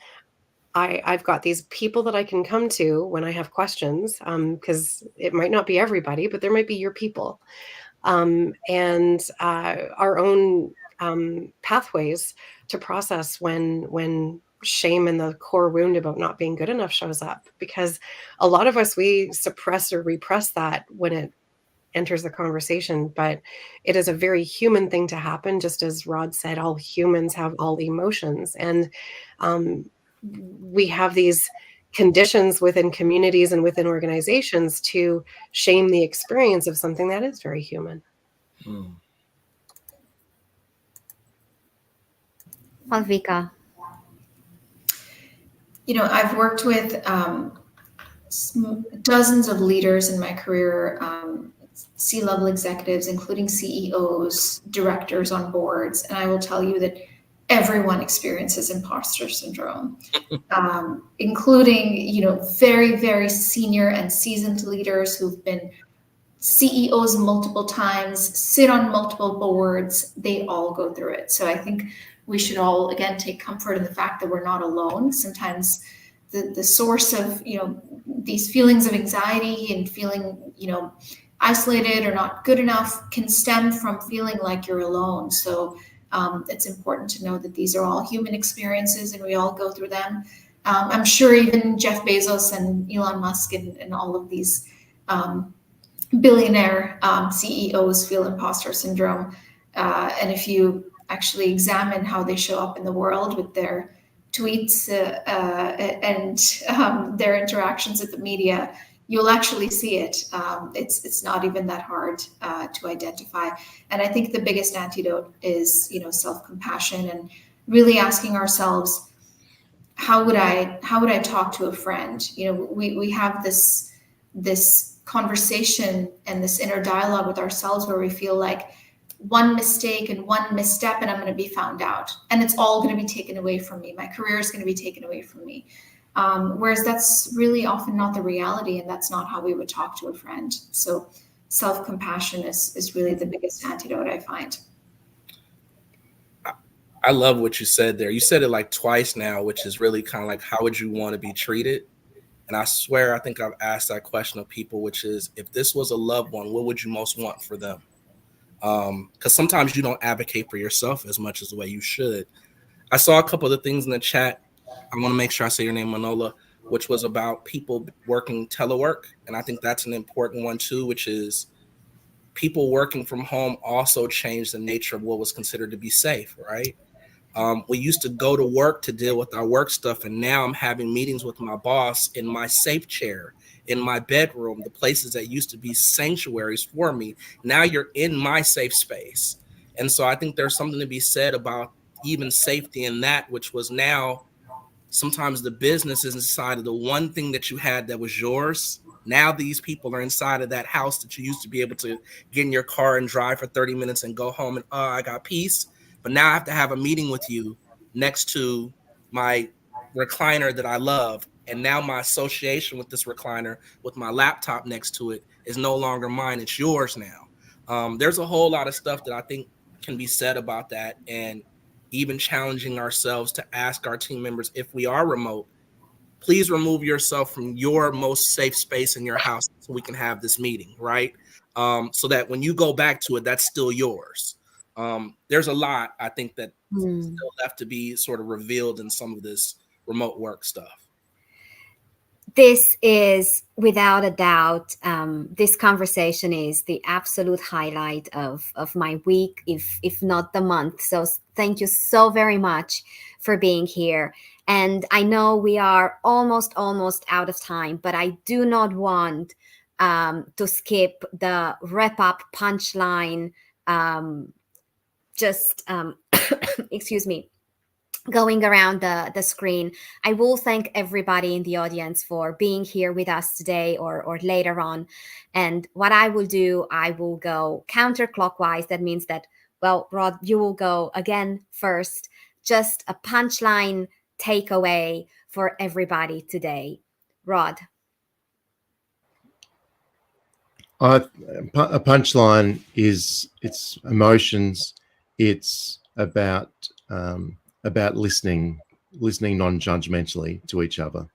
I've got these people that I can come to when I have questions, because it might not be everybody, but there might be your people, and our own pathways to process when shame and the core wound about not being good enough shows up. Because a lot of us, we suppress or repress that when it enters the conversation, but it is a very human thing to happen. Just as Rod said, all humans have all emotions, and we have these conditions within communities and within organizations to shame the experience of something that is very human. Malvika. You know, I've worked with dozens of leaders in my career, C-level executives, including CEOs, directors on boards, and I will tell you that everyone experiences imposter syndrome, including, you know, very, very senior and seasoned leaders who've been CEOs multiple times, sit on multiple boards. They all go through it. So I think we should all, again, take comfort in the fact that we're not alone. Sometimes the source of, you know, these feelings of anxiety and feeling, you know, isolated or not good enough can stem from feeling like you're alone. So it's important to know that these are all human experiences and we all go through them. I'm sure even Jeff Bezos and Elon Musk and all of these billionaire CEOs feel imposter syndrome. And if you actually examine how they show up in the world with their tweets and their interactions with the media, you'll actually see it. It's not even that hard to identify. And I think the biggest antidote is, you know, self-compassion and really asking ourselves, how would I talk to a friend? You know, we have this conversation and this inner dialogue with ourselves where we feel like one mistake and one misstep and I'm going to be found out and it's all going to be taken away from me. My career is going to be taken away from me. Whereas that's really often not the reality, and that's not how we would talk to a friend. So self-compassion is really the biggest antidote, I find. I love what you said there. You said it like twice now, which is really kind of like, how would you want to be treated? And I swear, I think I've asked that question of people, which is, if this was a loved one, what would you most want for them? Because sometimes you don't advocate for yourself as much as the way you should. I saw a couple of the things in the chat. I want to make sure I say your name, Manola, which was about people working telework. And I think that's an important one too, which is people working from home also changed the nature of what was considered to be safe, right? We used to go to work to deal with our work stuff, and now I'm having meetings with my boss in my safe chair, in my bedroom, the places that used to be sanctuaries for me. Now you're in my safe space. And so I think there's something to be said about even safety in that, which was now sometimes the business is inside of the one thing that you had that was yours. Now these people are inside of that house that you used to be able to get in your car and drive for 30 minutes and go home and, I got peace. But now I have to have a meeting with you next to my recliner that I love. And now my association with this recliner, with my laptop next to it, is no longer mine. It's yours now. There's a whole lot of stuff that I think can be said about that. And even challenging ourselves to ask our team members, if we are remote, please remove yourself from your most safe space in your house so we can have this meeting, right? So that when you go back to it, that's still yours. There's a lot, I think, that still left to be sort of revealed in some of this remote work stuff. This is, without a doubt, this conversation is the absolute highlight of my week, if not the month. So thank you so very much for being here. And I know we are almost out of time, but I do not want to skip the wrap-up punchline, excuse me, going around the screen. I will thank everybody in the audience for being here with us today or later on. And what I will do, I will go counterclockwise. That means that, well, Rod, you will go again first. Just a punchline takeaway for everybody today. Rod. A punchline is, it's emotions. It's about listening non-judgmentally to each other.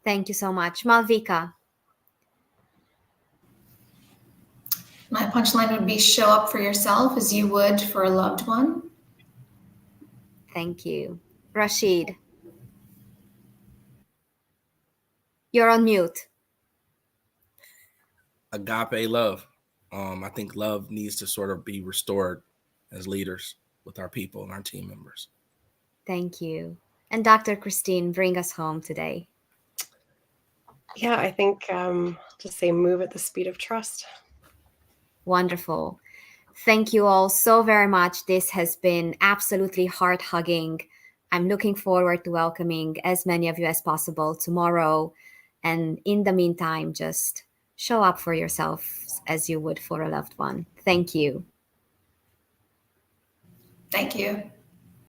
Thank you so much. Malvika. My punchline would be show up for yourself as you would for a loved one. Thank you. Rashid. You're on mute. Agape love. I think love needs to sort of be restored as leaders with our people and our team members. Thank you. And Dr. Christine, bring us home today. Yeah, I think just say move at the speed of trust. Wonderful. Thank you all so very much. This has been absolutely heart-hugging. I'm looking forward to welcoming as many of you as possible tomorrow. And in the meantime, just show up for yourself as you would for a loved one. Thank you. Thank you.